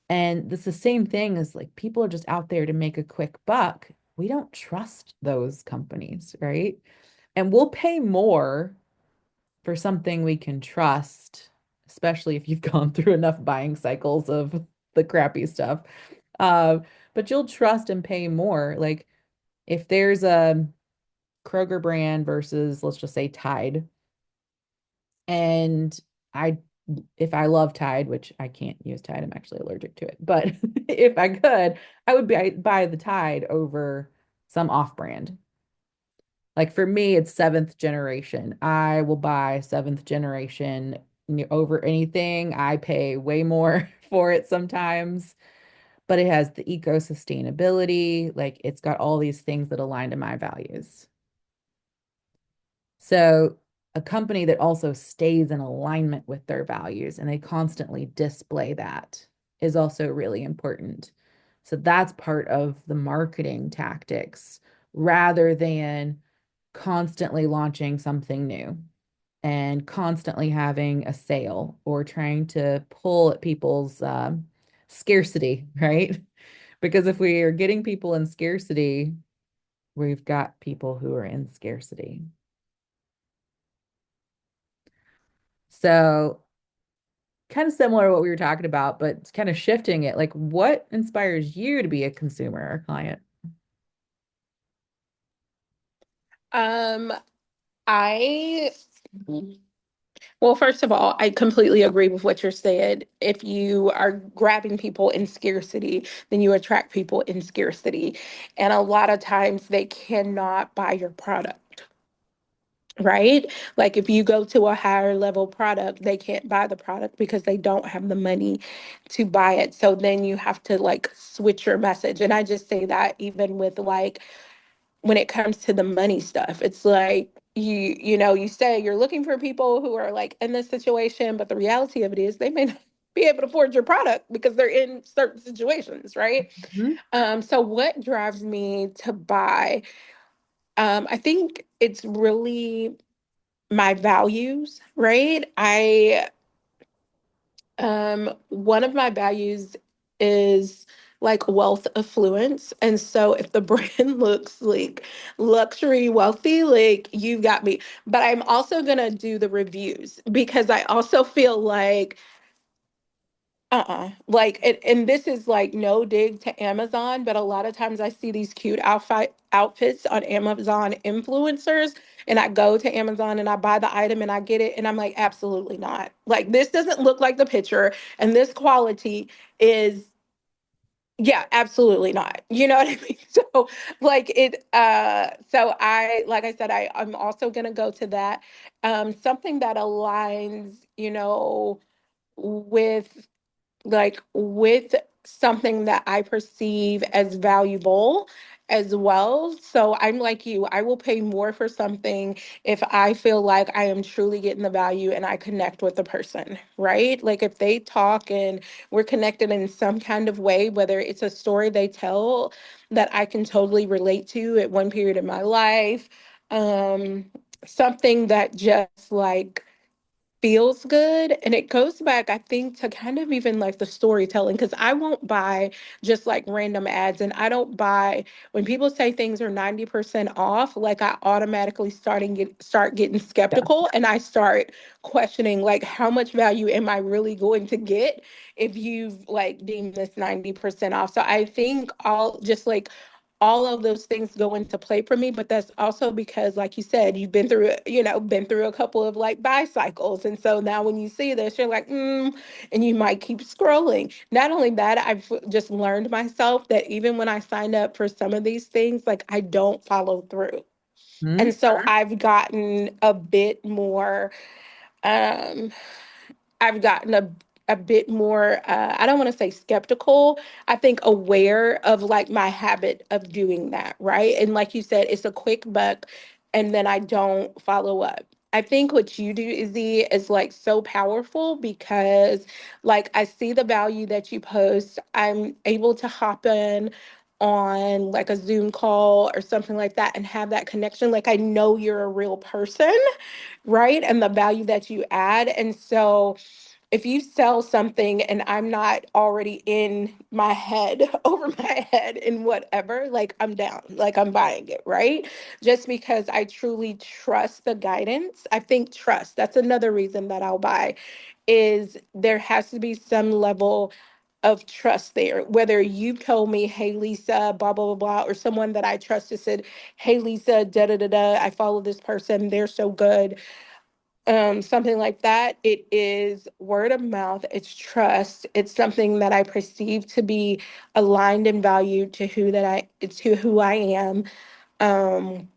And it's the same thing as like people are just out there to make a quick buck. We don't trust those companies, right? And we'll pay more for something we can trust, especially if you've gone through enough buying cycles of the crappy stuff. Uh, but you'll trust and pay more. Like if there's a Kroger brand versus, let's just say, Tide, and I, if I love Tide, which I can't use Tide, I'm actually allergic to it. But if I could, I would buy the Tide over some off-brand. Like for me, it's seventh generation. I will buy seventh generation over anything. I pay way more for it sometimes, but it has the eco sustainability. Like it's got all these things that align to my values. So a company that also stays in alignment with their values and they constantly display that is also really important. So that's part of the marketing tactics rather than constantly launching something new and constantly having a sale or trying to pull at people's scarcity, right? Because if we are getting people in scarcity, we've got people who are in scarcity. So kind of similar to what we were talking about, but kind of shifting it. Like, what inspires you to be a consumer or client? Um, I Well, first of all, I completely agree with what you're saying. If you are grabbing people in scarcity, then you attract people in scarcity. And a lot of times they cannot buy your product, right? Like if you go to a higher level product, they can't buy the product because they don't have the money to buy it. So then you have to like switch your message. And I just say that even with like when it comes to the money stuff. It's like you say you're looking for people who are like in this situation, but the reality of it is they may not be able to afford your product because they're in certain situations, right? Mhm. So what drives me to buy? I think it's really my values, right? I One of my values is like wealth affluence. And so if the brand looks like luxury wealthy, like you got me. But I'm also gonna do the reviews because I also feel like like and this is like no dig to Amazon, but a lot of times I see these cute outfits on Amazon influencers, and I go to Amazon and I buy the item and I get it, and I'm like, absolutely not. Like this doesn't look like the picture, and this quality is yeah, absolutely not. You know what I mean? So like it so I like I said, I'm also gonna go to that. Something that aligns, with with something that I perceive as valuable as well. So I'm like you, I will pay more for something if I feel like I am truly getting the value and I connect with the person, right? Like if they talk and we're connected in some kind of way, whether it's a story they tell that I can totally relate to at one period in my life, um, something that just like feels good. And it goes back, I think, to kind of even like the storytelling, because I won't buy just like random ads. And I don't buy when people say things are 90% off, like I automatically start getting Yeah. skeptical and I start questioning like how much value am I really going to get if you've like deemed this 90% off. So I think all of those things go into play for me, but that's also because like you said you've been through a couple of like buy cycles, and so now when you see this you're like and you might keep scrolling. Not only that, I've just learned myself that even when I signed up for some of these things, like I don't follow through, Mhm. and so I've gotten a bit more um I've gotten a bit more I don't want to say skeptical. I think aware of like my habit of doing that, right? And like you said, it's a quick buck and then I don't follow up. I think what you do, Izzy, is like so powerful because like I see the value that you post. I'm able to hop in on like a Zoom call or something like that and have that connection. Like I know you're a real person, right? And the value that you add. And so if you sell something and I'm not already in my head, over my head in whatever, like I'm down, like I'm buying it, right? Just because I truly trust the guidance. I think trust, that's another reason that I'll buy, is there has to be some level of trust there. Whether you told me, hey, Lisa, blah, blah, blah, blah, or someone that I trusted said, hey, Lisa, da, da, da, da, I follow this person, they're so good, something like that. It is word of mouth, it's trust, it's something that I perceive to be aligned in value to who I am. um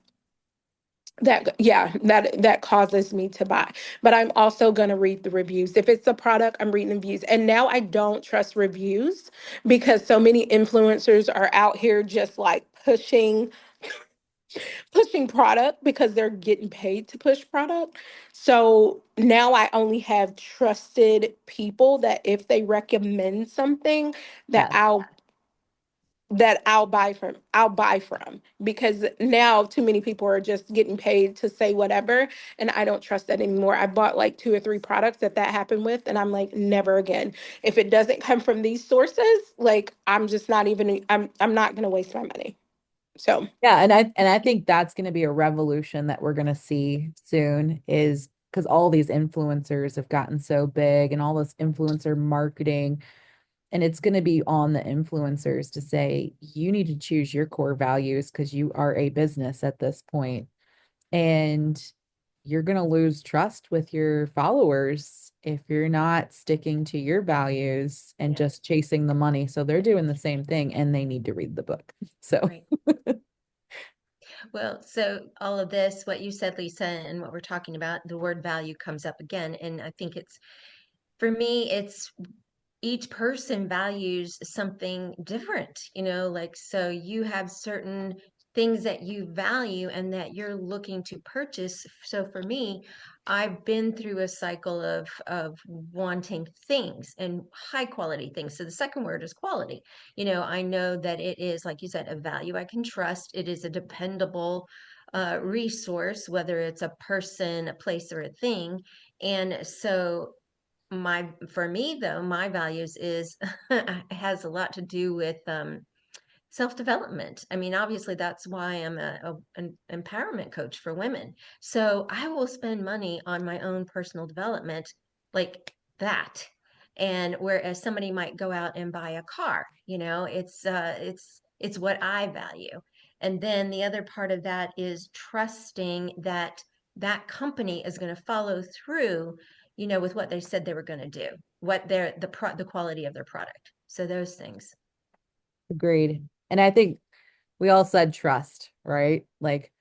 that causes me to buy. But I'm also going to read the reviews. If it's a product, I'm reading the reviews. And now I don't trust reviews because so many influencers are out here just like pushing product because they're getting paid to push product. So now I only have trusted people that if they recommend something that Yes. I'll buy from, because now too many people are just getting paid to say whatever, and I don't trust that anymore. I bought like two or three products that happened with, and I'm like, never again. If it doesn't come from these sources, like I'm just not even I'm not going to waste my money. So Yeah, and I think that's going to be a revolution that we're going to see soon is because all these influencers have gotten so big and all this influencer marketing. And it's going to be on the influencers to say, you need to choose your core values because you are a business at this point. And you're going to lose trust with your followers if you're not sticking to your values and Yeah, just chasing the money. So they're doing the same thing and they need to read the book. So right. Well, so all of this, what you said, Lisa, and what we're talking about, the word value comes up again. And I think it's, for me, it's each person values something different, like, so you have certain things that you value and that you're looking to purchase. So for me, I've been through a cycle of wanting things and high quality things. So the second word is quality. I know that it is, like you said, a value I can trust. It is a dependable resource, whether it's a person, a place, or a thing. And so my for me though, my values is has a lot to do with self-development. I mean, obviously that's why I'm an empowerment coach for women. So I will spend money on my own personal development like that. And whereas somebody might go out and buy a car, it's what I value. And then the other part of that is trusting that that company is going to follow through, with what they said they were going to do, what the quality of their product. So those things. agreed. And I think we all said trust, right? Like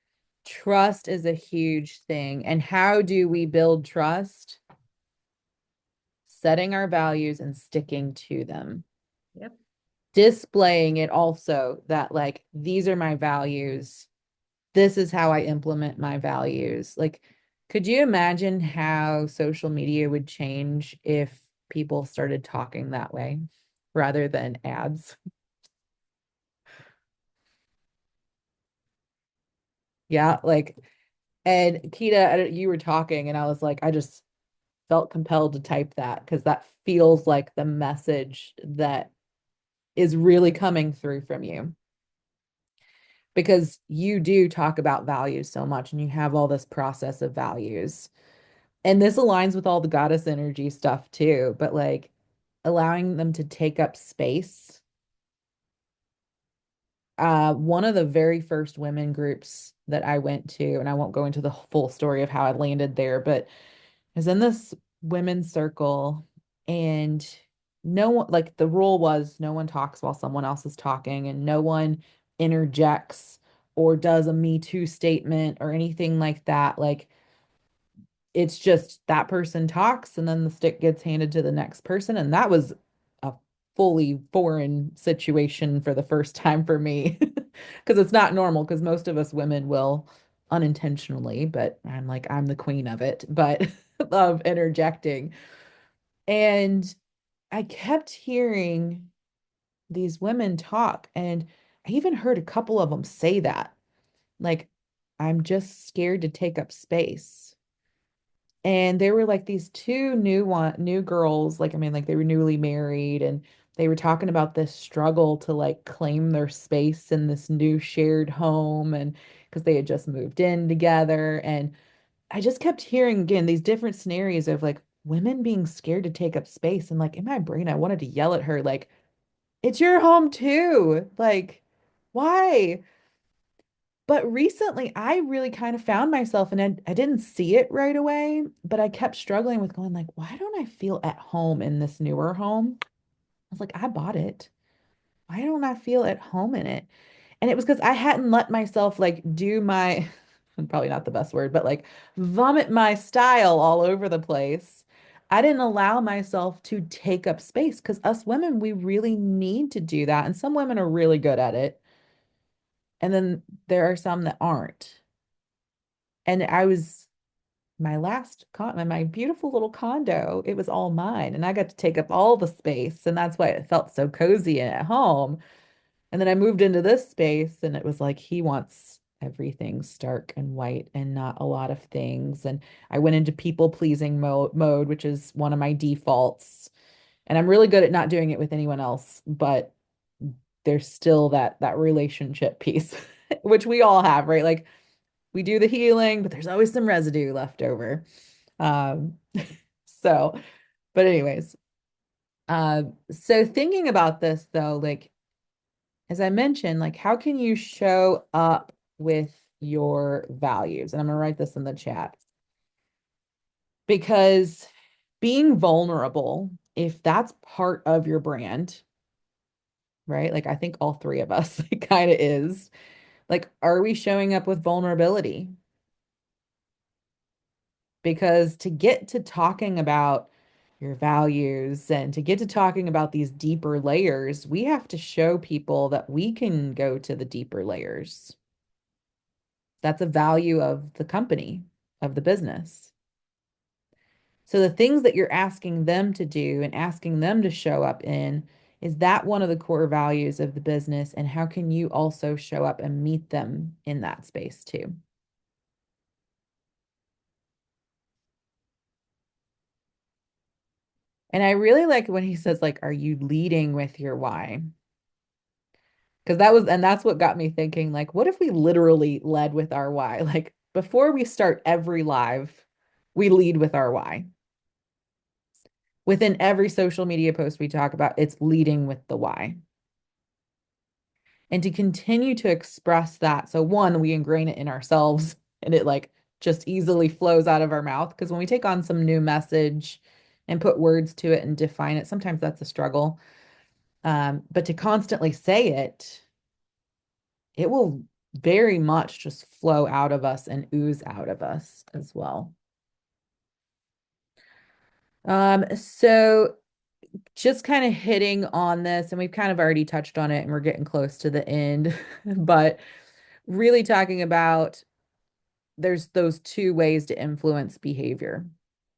trust is a huge thing. And how do we build trust? Setting our values and sticking to them. Yep. Displaying it also that like these are my values. This is how I implement my values. Like, could you imagine how social media would change if people started talking that way rather than ads? Yeah, like, and Kita, you were talking, and I was like, I just felt compelled to type that because that feels like the message that is really coming through from you. Because you do talk about values so much and you have all this process of values. And this aligns with all the goddess energy stuff too, but like allowing them to take up space. One of the very first women groups that I went to, and I won't go into the full story of how I landed there, but I was in this women's circle and no one, like the rule was no one talks while someone else is talking and no one interjects or does a Me Too statement or anything like that. Like it's just that person talks and then the stick gets handed to the next person. And that was a fully foreign situation for the first time for me because it's not normal because most of us women will unintentionally, but I'm like, I'm the queen of it, but of interjecting. And I kept hearing these women talk, and I even heard a couple of them say that, like, I'm just scared to take up space. And they were like these two new girls, like I mean, like they were newly married and they were talking about this struggle to like claim their space in this new shared home and because they had just moved in together. And I just kept hearing again these different scenarios of like women being scared to take up space. And like in my brain, I wanted to yell at her, like, it's your home too. Like, why? But recently, I really kind of found myself, and I didn't see it right away, but I kept struggling with going like, why don't I feel at home in this newer home? I was like, I bought it. Why don't I feel at home in it? And it was because I hadn't let myself like do my, probably not the best word, but like vomit my style all over the place. I didn't allow myself to take up space because us women, we really need to do that. And some women are really good at it. And then there are some that aren't. And I was my last con my beautiful little condo, it was all mine. And I got to take up all the space. And that's why it felt so cozy and at home. And then I moved into this space and it was like he wants everything stark and white and not a lot of things. And I went into people pleasing mode, which is one of my defaults. And I'm really good at not doing it with anyone else, but there's still that relationship piece, which we all have, right? Like we do the healing, but there's always some residue left over. Um, so, but anyways, so thinking about this though, like as I mentioned, like how can you show up with your values? And I'm gonna write this in the chat because being vulnerable, if that's part of your brand, right? Like I think all three of us it kind of is. Like, are we showing up with vulnerability? Because to get to talking about your values and to get to talking about these deeper layers, we have to show people that we can go to the deeper layers. That's a value of the company, of the business. So the things that you're asking them to do and asking them to show up in, is that one of the core values of the business? And how can you also show up and meet them in that space too? And I really like when he says, like, are you leading with your why? Because that's what got me thinking, like, what if we literally led with our why? Like, before we start every live, we lead with our why. Within every social media post we talk about, it's leading with the why. And to continue to express that. So, one, we ingrain it in ourselves and it like just easily flows out of our mouth. Because when we take on some new message and put words to it and define it, sometimes that's a struggle. But to constantly say it, it will very much just flow out of us and ooze out of us as well. So just kind of hitting on this, and we've kind of already touched on it, and we're getting close to the end, but really talking about there's those two ways to influence behavior.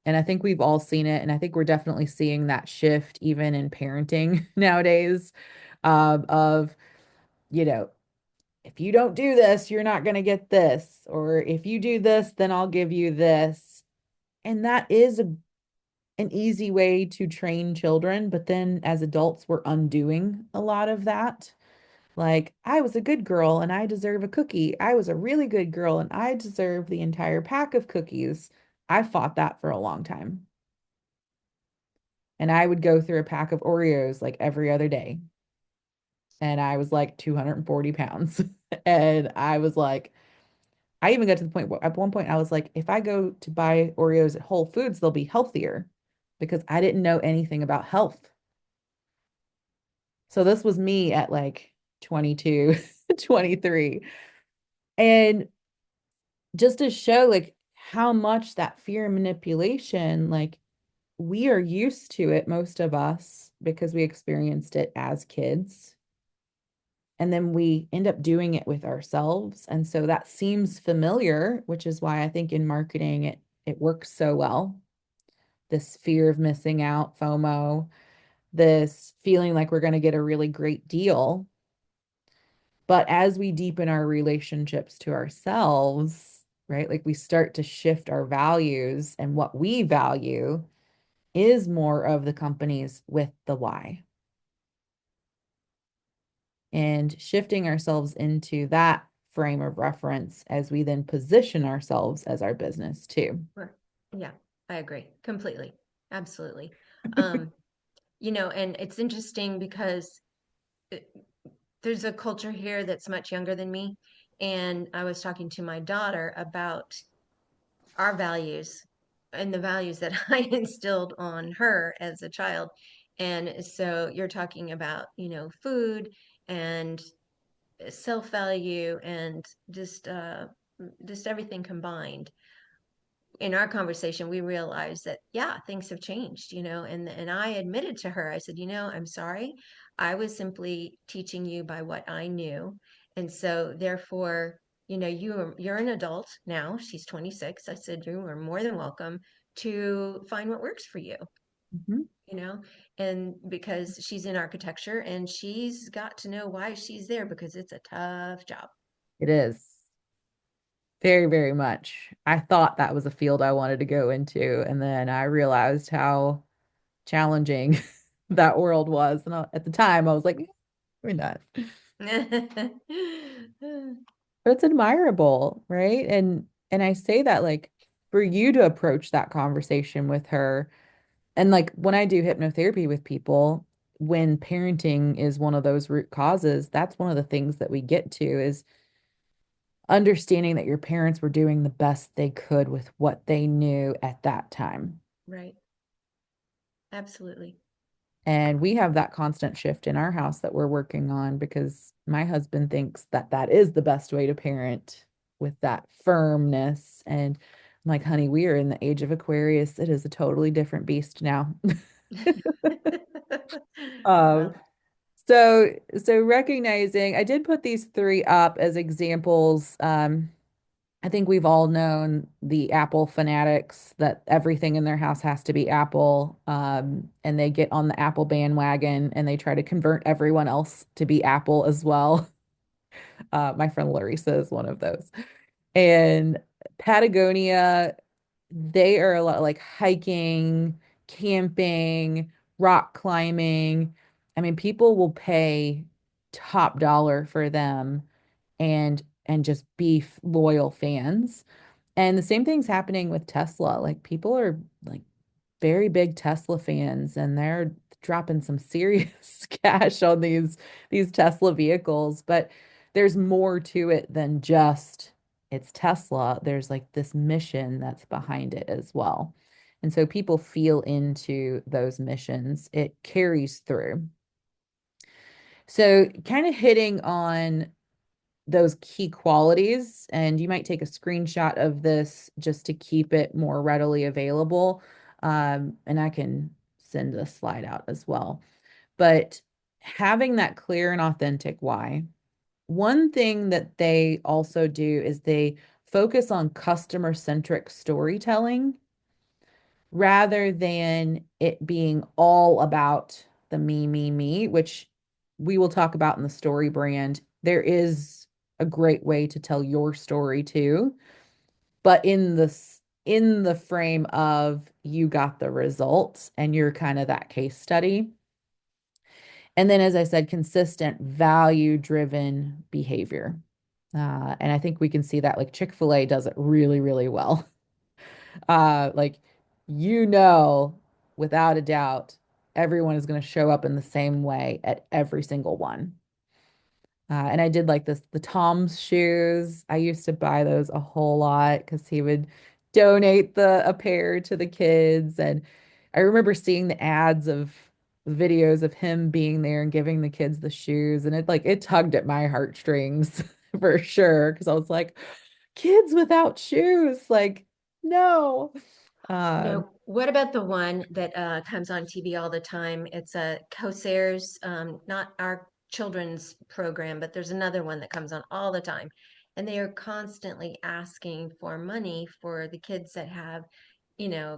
And I think we've all seen it, and I think we're definitely seeing that shift even in parenting nowadays, of, you know, if you don't do this, you're not going to get this. Or if you do this, then I'll give you this. And that is an easy way to train children. But then as adults, we're undoing a lot of that. Like, I was a good girl and I deserve a cookie. I was a really good girl and I deserve the entire pack of cookies. I fought that for a long time. And I would go through a pack of Oreos like every other day. And I was like 240 pounds. And I was like, I even got to the point where at one point I was like, if I go to buy Oreos at Whole Foods, they'll be healthier because I didn't know anything about health. So this was me at like 22, 23. And just to show like how much that fear and manipulation, like we are used to it, most of us, because we experienced it as kids. And then we end up doing it with ourselves. And so that seems familiar, which is why I think in marketing it works so well. This fear of missing out, FOMO, this feeling like we're going to get a really great deal. But as we deepen our relationships to ourselves, right? Like we start to shift our values, and what we value is more of the companies with the why. And shifting ourselves into that frame of reference as we then position ourselves as our business too. Right. Yeah, I agree completely. Absolutely. Um, and it's interesting because it, there's a culture here that's much younger than me. And I was talking to my daughter about our values and the values that I instilled on her as a child. And so you're talking about, food and self-value and just everything combined. In our conversation, we realized that, yeah, things have changed, and I admitted to her, I said, I'm sorry. I was simply teaching you by what I knew. And so therefore, you're an adult now. She's 26. I said, you are more than welcome to find what works for you, Mhm. you know, and because she's in architecture and she's got to know why she's there because it's a tough job. It is very, very much. I thought that was a field I wanted to go into, and then I realized how challenging that world was. And at the time, I was like, maybe not. But it's admirable, right? And I say that like for you to approach that conversation with her. And like when I do hypnotherapy with people, when parenting is one of those root causes, that's one of the things that we get to is understanding that your parents were doing the best they could with what they knew at that time. Right. Absolutely. And we have that constant shift in our house that we're working on because my husband thinks that that is the best way to parent with that firmness. And I'm like, honey, we are in the age of Aquarius. It is a totally different beast now. Um, Well, so recognizing, I did put these three up as examples. I think we've all known the Apple fanatics that everything in their house has to be Apple. And they get on the Apple bandwagon and they try to convert everyone else to be Apple as well. My friend Larissa is one of those. And Patagonia, they are a lot like hiking, camping, rock climbing. I mean, people will pay top dollar for them and just be loyal fans. And the same thing's happening with Tesla. Like people are like very big Tesla fans and they're dropping some serious cash on these Tesla vehicles, but there's more to it than just it's Tesla. There's like this mission that's behind it as well. And so people feel into those missions. It carries through. So kind of hitting on those key qualities, and you might take a screenshot of this just to keep it more readily available. And I can send a slide out as well. But having that clear and authentic why. One thing that they also do is they focus on customer centric storytelling rather than it being all about the me, which we will talk about in the story brand. There is a great way to tell your story too, but in the frame of you got the results and you're kind of that case study. And then, as I said, consistent value driven behavior. And I think we can see that like Chick-fil-A does it really, really well. Like, you know, without a doubt, everyone is going to show up in the same way at every single one. And I did like this, the Tom's shoes. I used to buy those a whole lot because he would donate a pair to the kids. And I remember seeing the ads of videos of him being there and giving the kids the shoes. And it tugged at my heartstrings for sure. Because I was like, kids without shoes, like, no. Um, no, what about the one that comes on TV all the time? It's a Cosair's, not our children's program, but there's another one that comes on all the time. And they are constantly asking for money for the kids that have,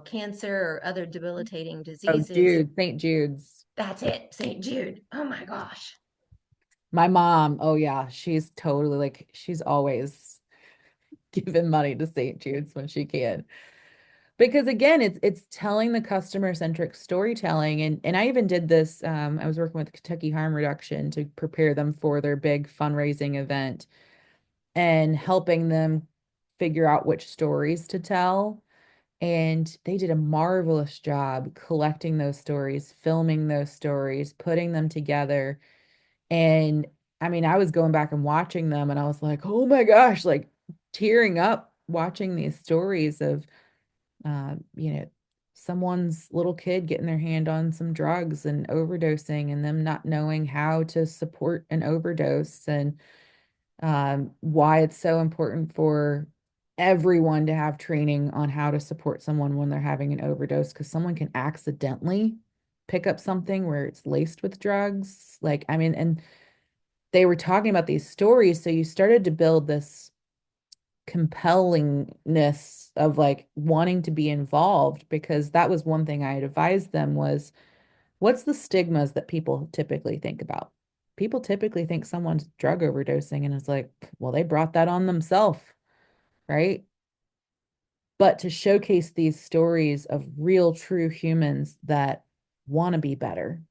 cancer or other debilitating oh, diseases. Jude, St. Jude's. That's it, St. Jude. Oh my gosh. My mom, oh yeah, she's totally like she's always giving money to St. Jude's when she can. Because again, it's telling the customer centric storytelling. And I even did this, I was working with Kentucky Harm Reduction to prepare them for their big fundraising event and helping them figure out which stories to tell. And they did a marvelous job collecting those stories, filming those stories, putting them together. And I mean, I was going back and watching them and I was like, oh my gosh, like tearing up watching these stories of, you know, someone's little kid getting their hand on some drugs and overdosing and them not knowing how to support an overdose and why it's so important for everyone to have training on how to support someone when they're having an overdose because someone can accidentally pick up something where it's laced with drugs. Like, I mean, and they were talking about these stories. So you started to build this compellingness of like wanting to be involved because that was one thing I had advised them was what's the stigmas that people typically think about? People typically think someone's drug overdosing and it's like, well, they brought that on themselves, right? But to showcase these stories of real, true humans that want to be better,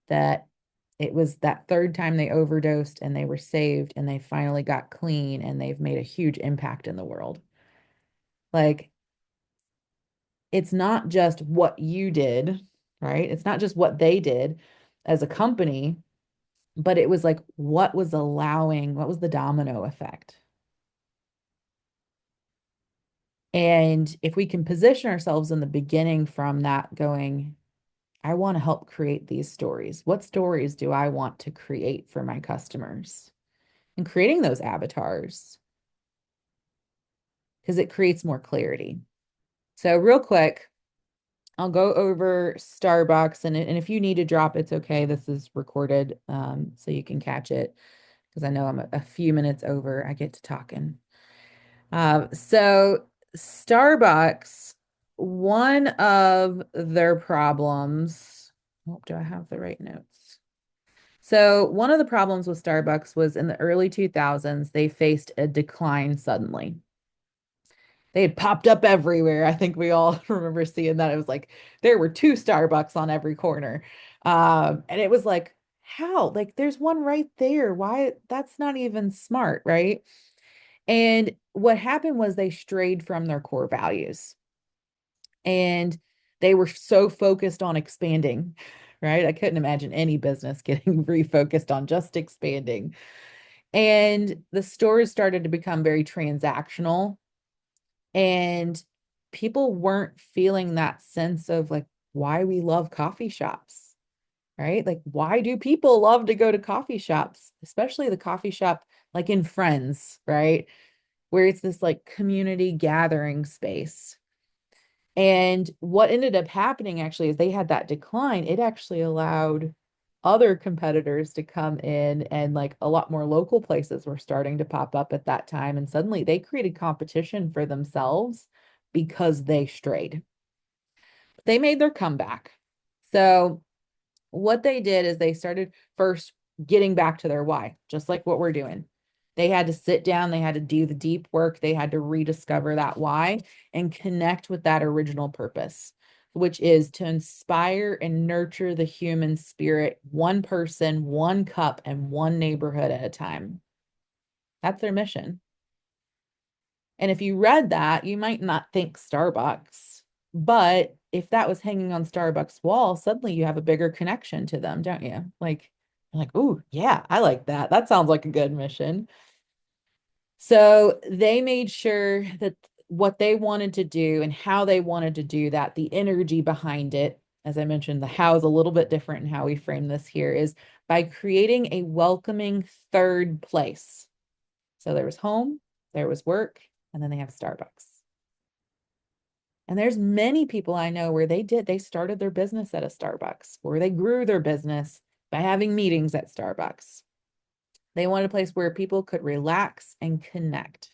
that it was that third time they overdosed and they were saved and they finally got clean and they've made a huge impact in the world. Like it's not just what you did, right? It's not just what they did as a company, but it was like what was the domino effect? And if we can position ourselves in the beginning from that going, I want to help create these stories. What stories do I want to create for my customers? And creating those avatars, because it creates more clarity. So, real quick, I'll go over Starbucks, and if you need to drop, it's okay. This is recorded, so you can catch it because I know I'm a few minutes over. I get to talking. So Starbucks, one of their problems, oh, do I have the right notes? So one of the problems with Starbucks was in the early 2000s, they faced a decline suddenly. They had popped up everywhere. I think we all remember seeing that. It was like there were two Starbucks on every corner. And it was like, how? Like there's one right there. Why? That's not even smart, right? And what happened was they strayed from their core values and they were so focused on expanding, right? I couldn't imagine any business getting refocused on just expanding. And the stores started to become very transactional, and people weren't feeling that sense of like why we love coffee shops, right? Like, why do people love to go to coffee shops, especially the coffee shop like in Friends, right? Where it's this like community gathering space. And what ended up happening actually is they had that decline. It actually allowed other competitors to come in, and like a lot more local places were starting to pop up at that time. And suddenly they created competition for themselves because they strayed. They made their comeback. So what they did is they started first getting back to their why, just like what we're doing. They had to sit down, they had to do the deep work, they had to rediscover that why and connect with that original purpose, which is to inspire and nurture the human spirit, one person, one cup, and one neighborhood at a time. That's their mission. And if you read that, you might not think Starbucks, but if that was hanging on Starbucks wall, suddenly you have a bigger connection to them, don't you? Like, you're like, oh, yeah, I like that. That sounds like a good mission. So they made sure that what they wanted to do and how they wanted to do that, the energy behind it, as I mentioned, the how is a little bit different in how we frame this here, is by creating a welcoming third place. So there was home, there was work, and then they have Starbucks. And there's many people I know where they started their business at a Starbucks, or they grew their business by having meetings at Starbucks. They wanted a place where people could relax and connect.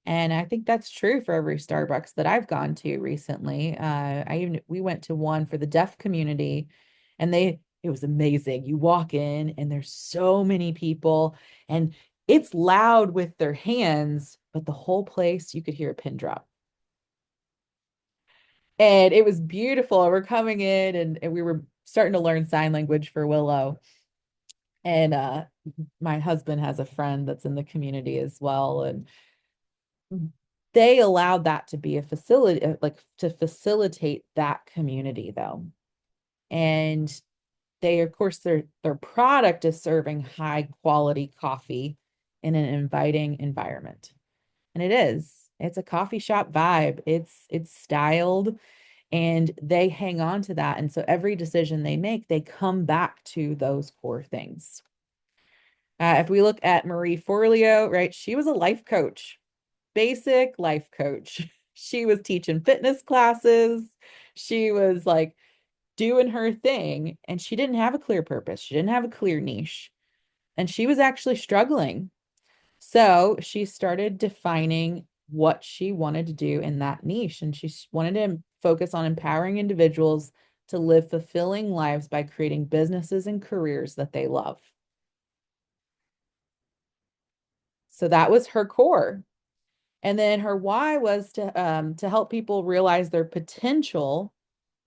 And I think that's true for every Starbucks that I've gone to recently. We went to one for the deaf community, and it was amazing. You walk in and there's so many people, and it's loud with their hands, but the whole place you could hear a pin drop. And it was beautiful. We're coming in, and we were starting to learn sign language for Willow. And my husband has a friend that's in the community as well. And they allowed that to be a facility, like to facilitate that community though. And they, of course, their product is serving high quality coffee in an inviting environment. And it is. It's a coffee shop vibe. It's styled, and they hang on to that. And so every decision they make, they come back to those core things. If we look at Marie Forleo, right, she was a life coach, basic life coach. She was teaching fitness classes. She was like doing her thing, and she didn't have a clear purpose. She didn't have a clear niche, and she was actually struggling. So she started defining what she wanted to do in that niche. And she wanted to focus on empowering individuals to live fulfilling lives by creating businesses and careers that they love. So that was her core. And then her why was to help people realize their potential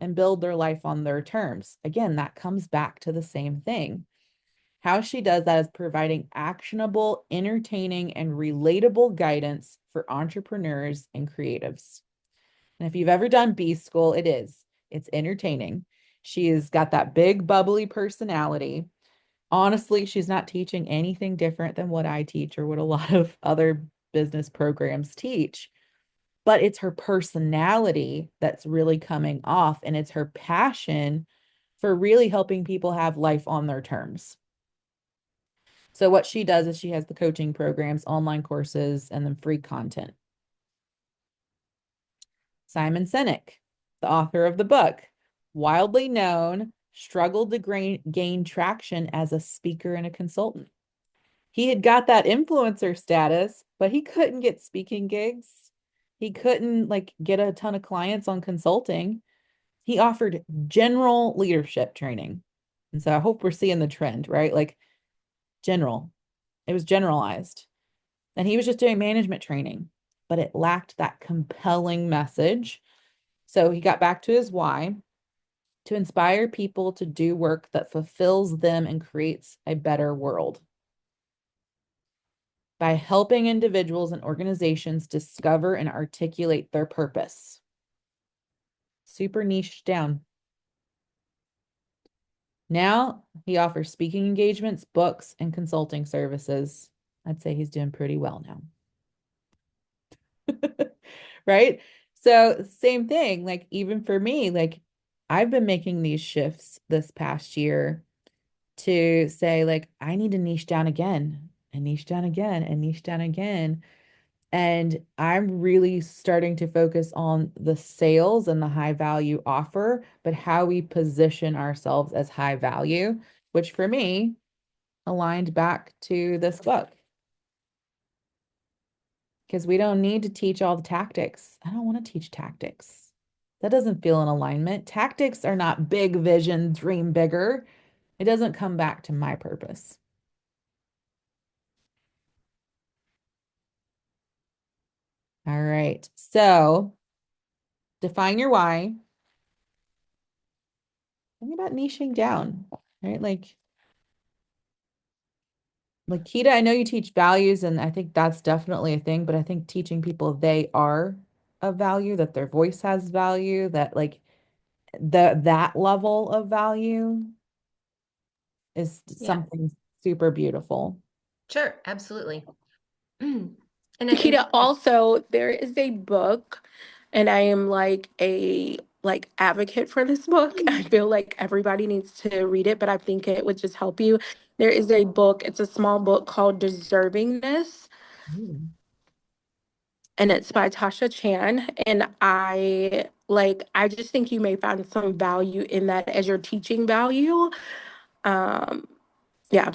and build their life on their terms. Again, that comes back to the same thing. How she does that is providing actionable, entertaining, and relatable guidance for entrepreneurs and creatives. And if you've ever done B school, it is. It's entertaining. She has got that big, bubbly personality. Honestly, she's not teaching anything different than what I teach or what a lot of other business programs teach. But it's her personality that's really coming off, and it's her passion for really helping people have life on their terms. So, what she does is she has the coaching programs, online courses, and then free content. Simon Sinek, the author of the book, widely known, struggled to gain traction as a speaker and a consultant. He had got that influencer status, but he couldn't get speaking gigs. He couldn't like get a ton of clients on consulting. He offered general leadership training. And so I hope we're seeing the trend, right? Like general. It was generalized. And he was just doing management training, but it lacked that compelling message. So he got back to his why, to inspire people to do work that fulfills them and creates a better world. By helping individuals and organizations discover and articulate their purpose. Super niche down. Now he offers speaking engagements, books, and consulting services. I'd say he's doing pretty well now. Right? So, same thing, like even for me, like I've been making these shifts this past year to say, like, I need to niche down again and niche down again and niche down again. And I'm really starting to focus on the sales and the high value offer, but how we position ourselves as high value, which for me aligned back to this book. Because we don't need to teach all the tactics. I don't want to teach tactics. That doesn't feel in alignment. Tactics are not big vision, dream bigger. It doesn't come back to my purpose. All right. So define your why. Think about niching down, right? Like Kita, I know you teach values, and I think that's definitely a thing, but I think teaching people they are of value, that their voice has value, that like that level of value is Yeah, something super beautiful. sure, absolutely. And I think Nikita, also there is a book, and I am like a like advocate for this book. I feel like everybody needs to read it, but I think it would just help you. There is a book, it's a small book called Deservingness, Ooh. and it's by Tasha Chan. And I just think you may find some value in that as your teaching value. Um, yeah,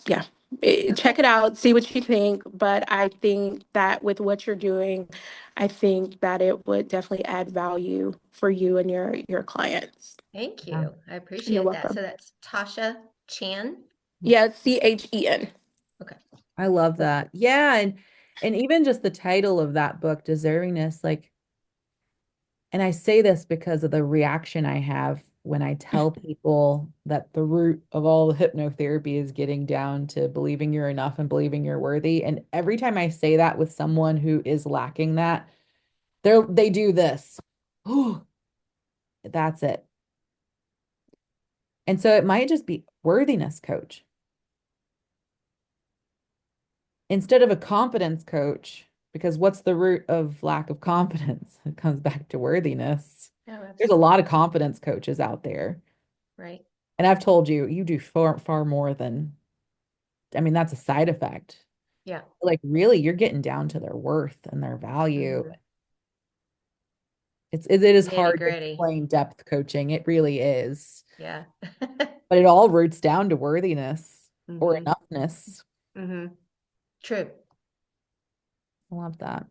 yeah. okay, Check it out, see what you think. But I think that with what you're doing, I think that it would definitely add value for you and your clients. thank Yeah. you. I You're appreciate that. So welcome. that's Tasha Chan. Yeah, CHEN. Okay. I love that. Yeah, and even just the title of that book, Deservingness, like, and I say this because of the reaction I have when I tell people that the root of all the hypnotherapy is getting down to believing you're enough and believing you're worthy. And every time I say that with someone who is lacking that, they do this. Oh, that's it. And so it might just be worthiness coach instead of a confidence coach, because what's the root of lack of confidence? It comes back to worthiness. Oh, There's a lot of absolutely. confidence coaches out there. Right. And I've told you, you do far, far more than, I mean, that's a side effect. Yeah. Like, really, you're getting down to their worth and their value. Hmm. It is Nitty hard to gritty. explain depth coaching. It really is. Yeah. But it all roots down to worthiness or Hmm. enoughness. Hmm. True. I love that.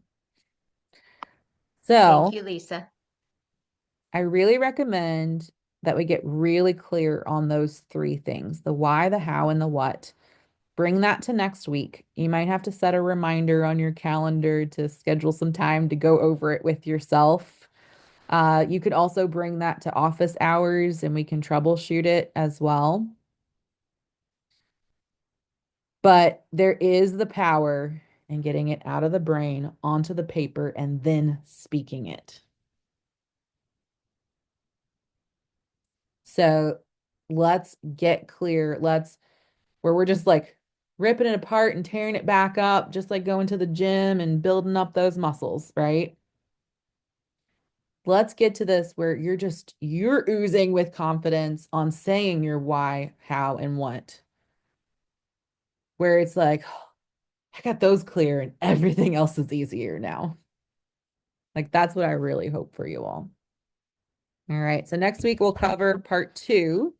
Thank So you, Lisa. I really recommend that we get really clear on those three things, the why, the how, and the what. Bring that to next week. You might have to set a reminder on your calendar to schedule some time to go over it with yourself. You could also bring that to office hours and we can troubleshoot it as well. But there is the power in getting it out of the brain onto the paper and then speaking it. So let's get clear. Where we're just like ripping it apart and tearing it back up, just like going to the gym and building up those muscles, right? Let's get to this where you're oozing with confidence on saying your why, how, and what. Where it's like, oh, I got those clear and everything else is easier now. Like that's what I really hope for you all. All right. So next week we'll cover part two.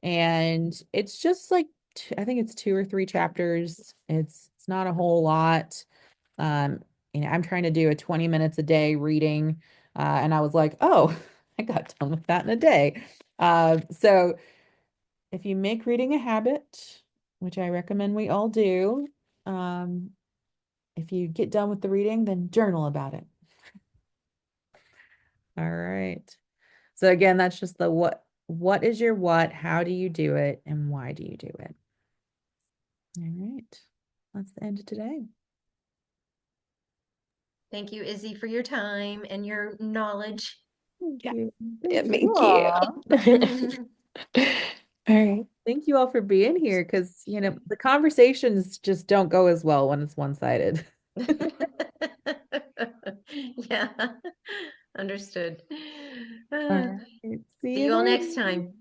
And it's just like I think it's 2 or 3 chapters. It's not a whole lot. Um, I'm trying to do a 20 minutes a day reading. And I was like, oh, I got done with that in a day. So if you make reading a habit, which I recommend we all do, um, if you get done with the reading, then journal about it. All right. So again, that's just the what is your what, how do you do it, and why do you do it? All right. That's the end of today. Thank you, Izzy, for your time and your knowledge. Thank Yes. you. Yeah, Thank you thank you. all. All right. Thank you all for being here because, the conversations just don't go as well when it's one-sided. Yeah, understood. All Uh, right. See see you you all next later. time.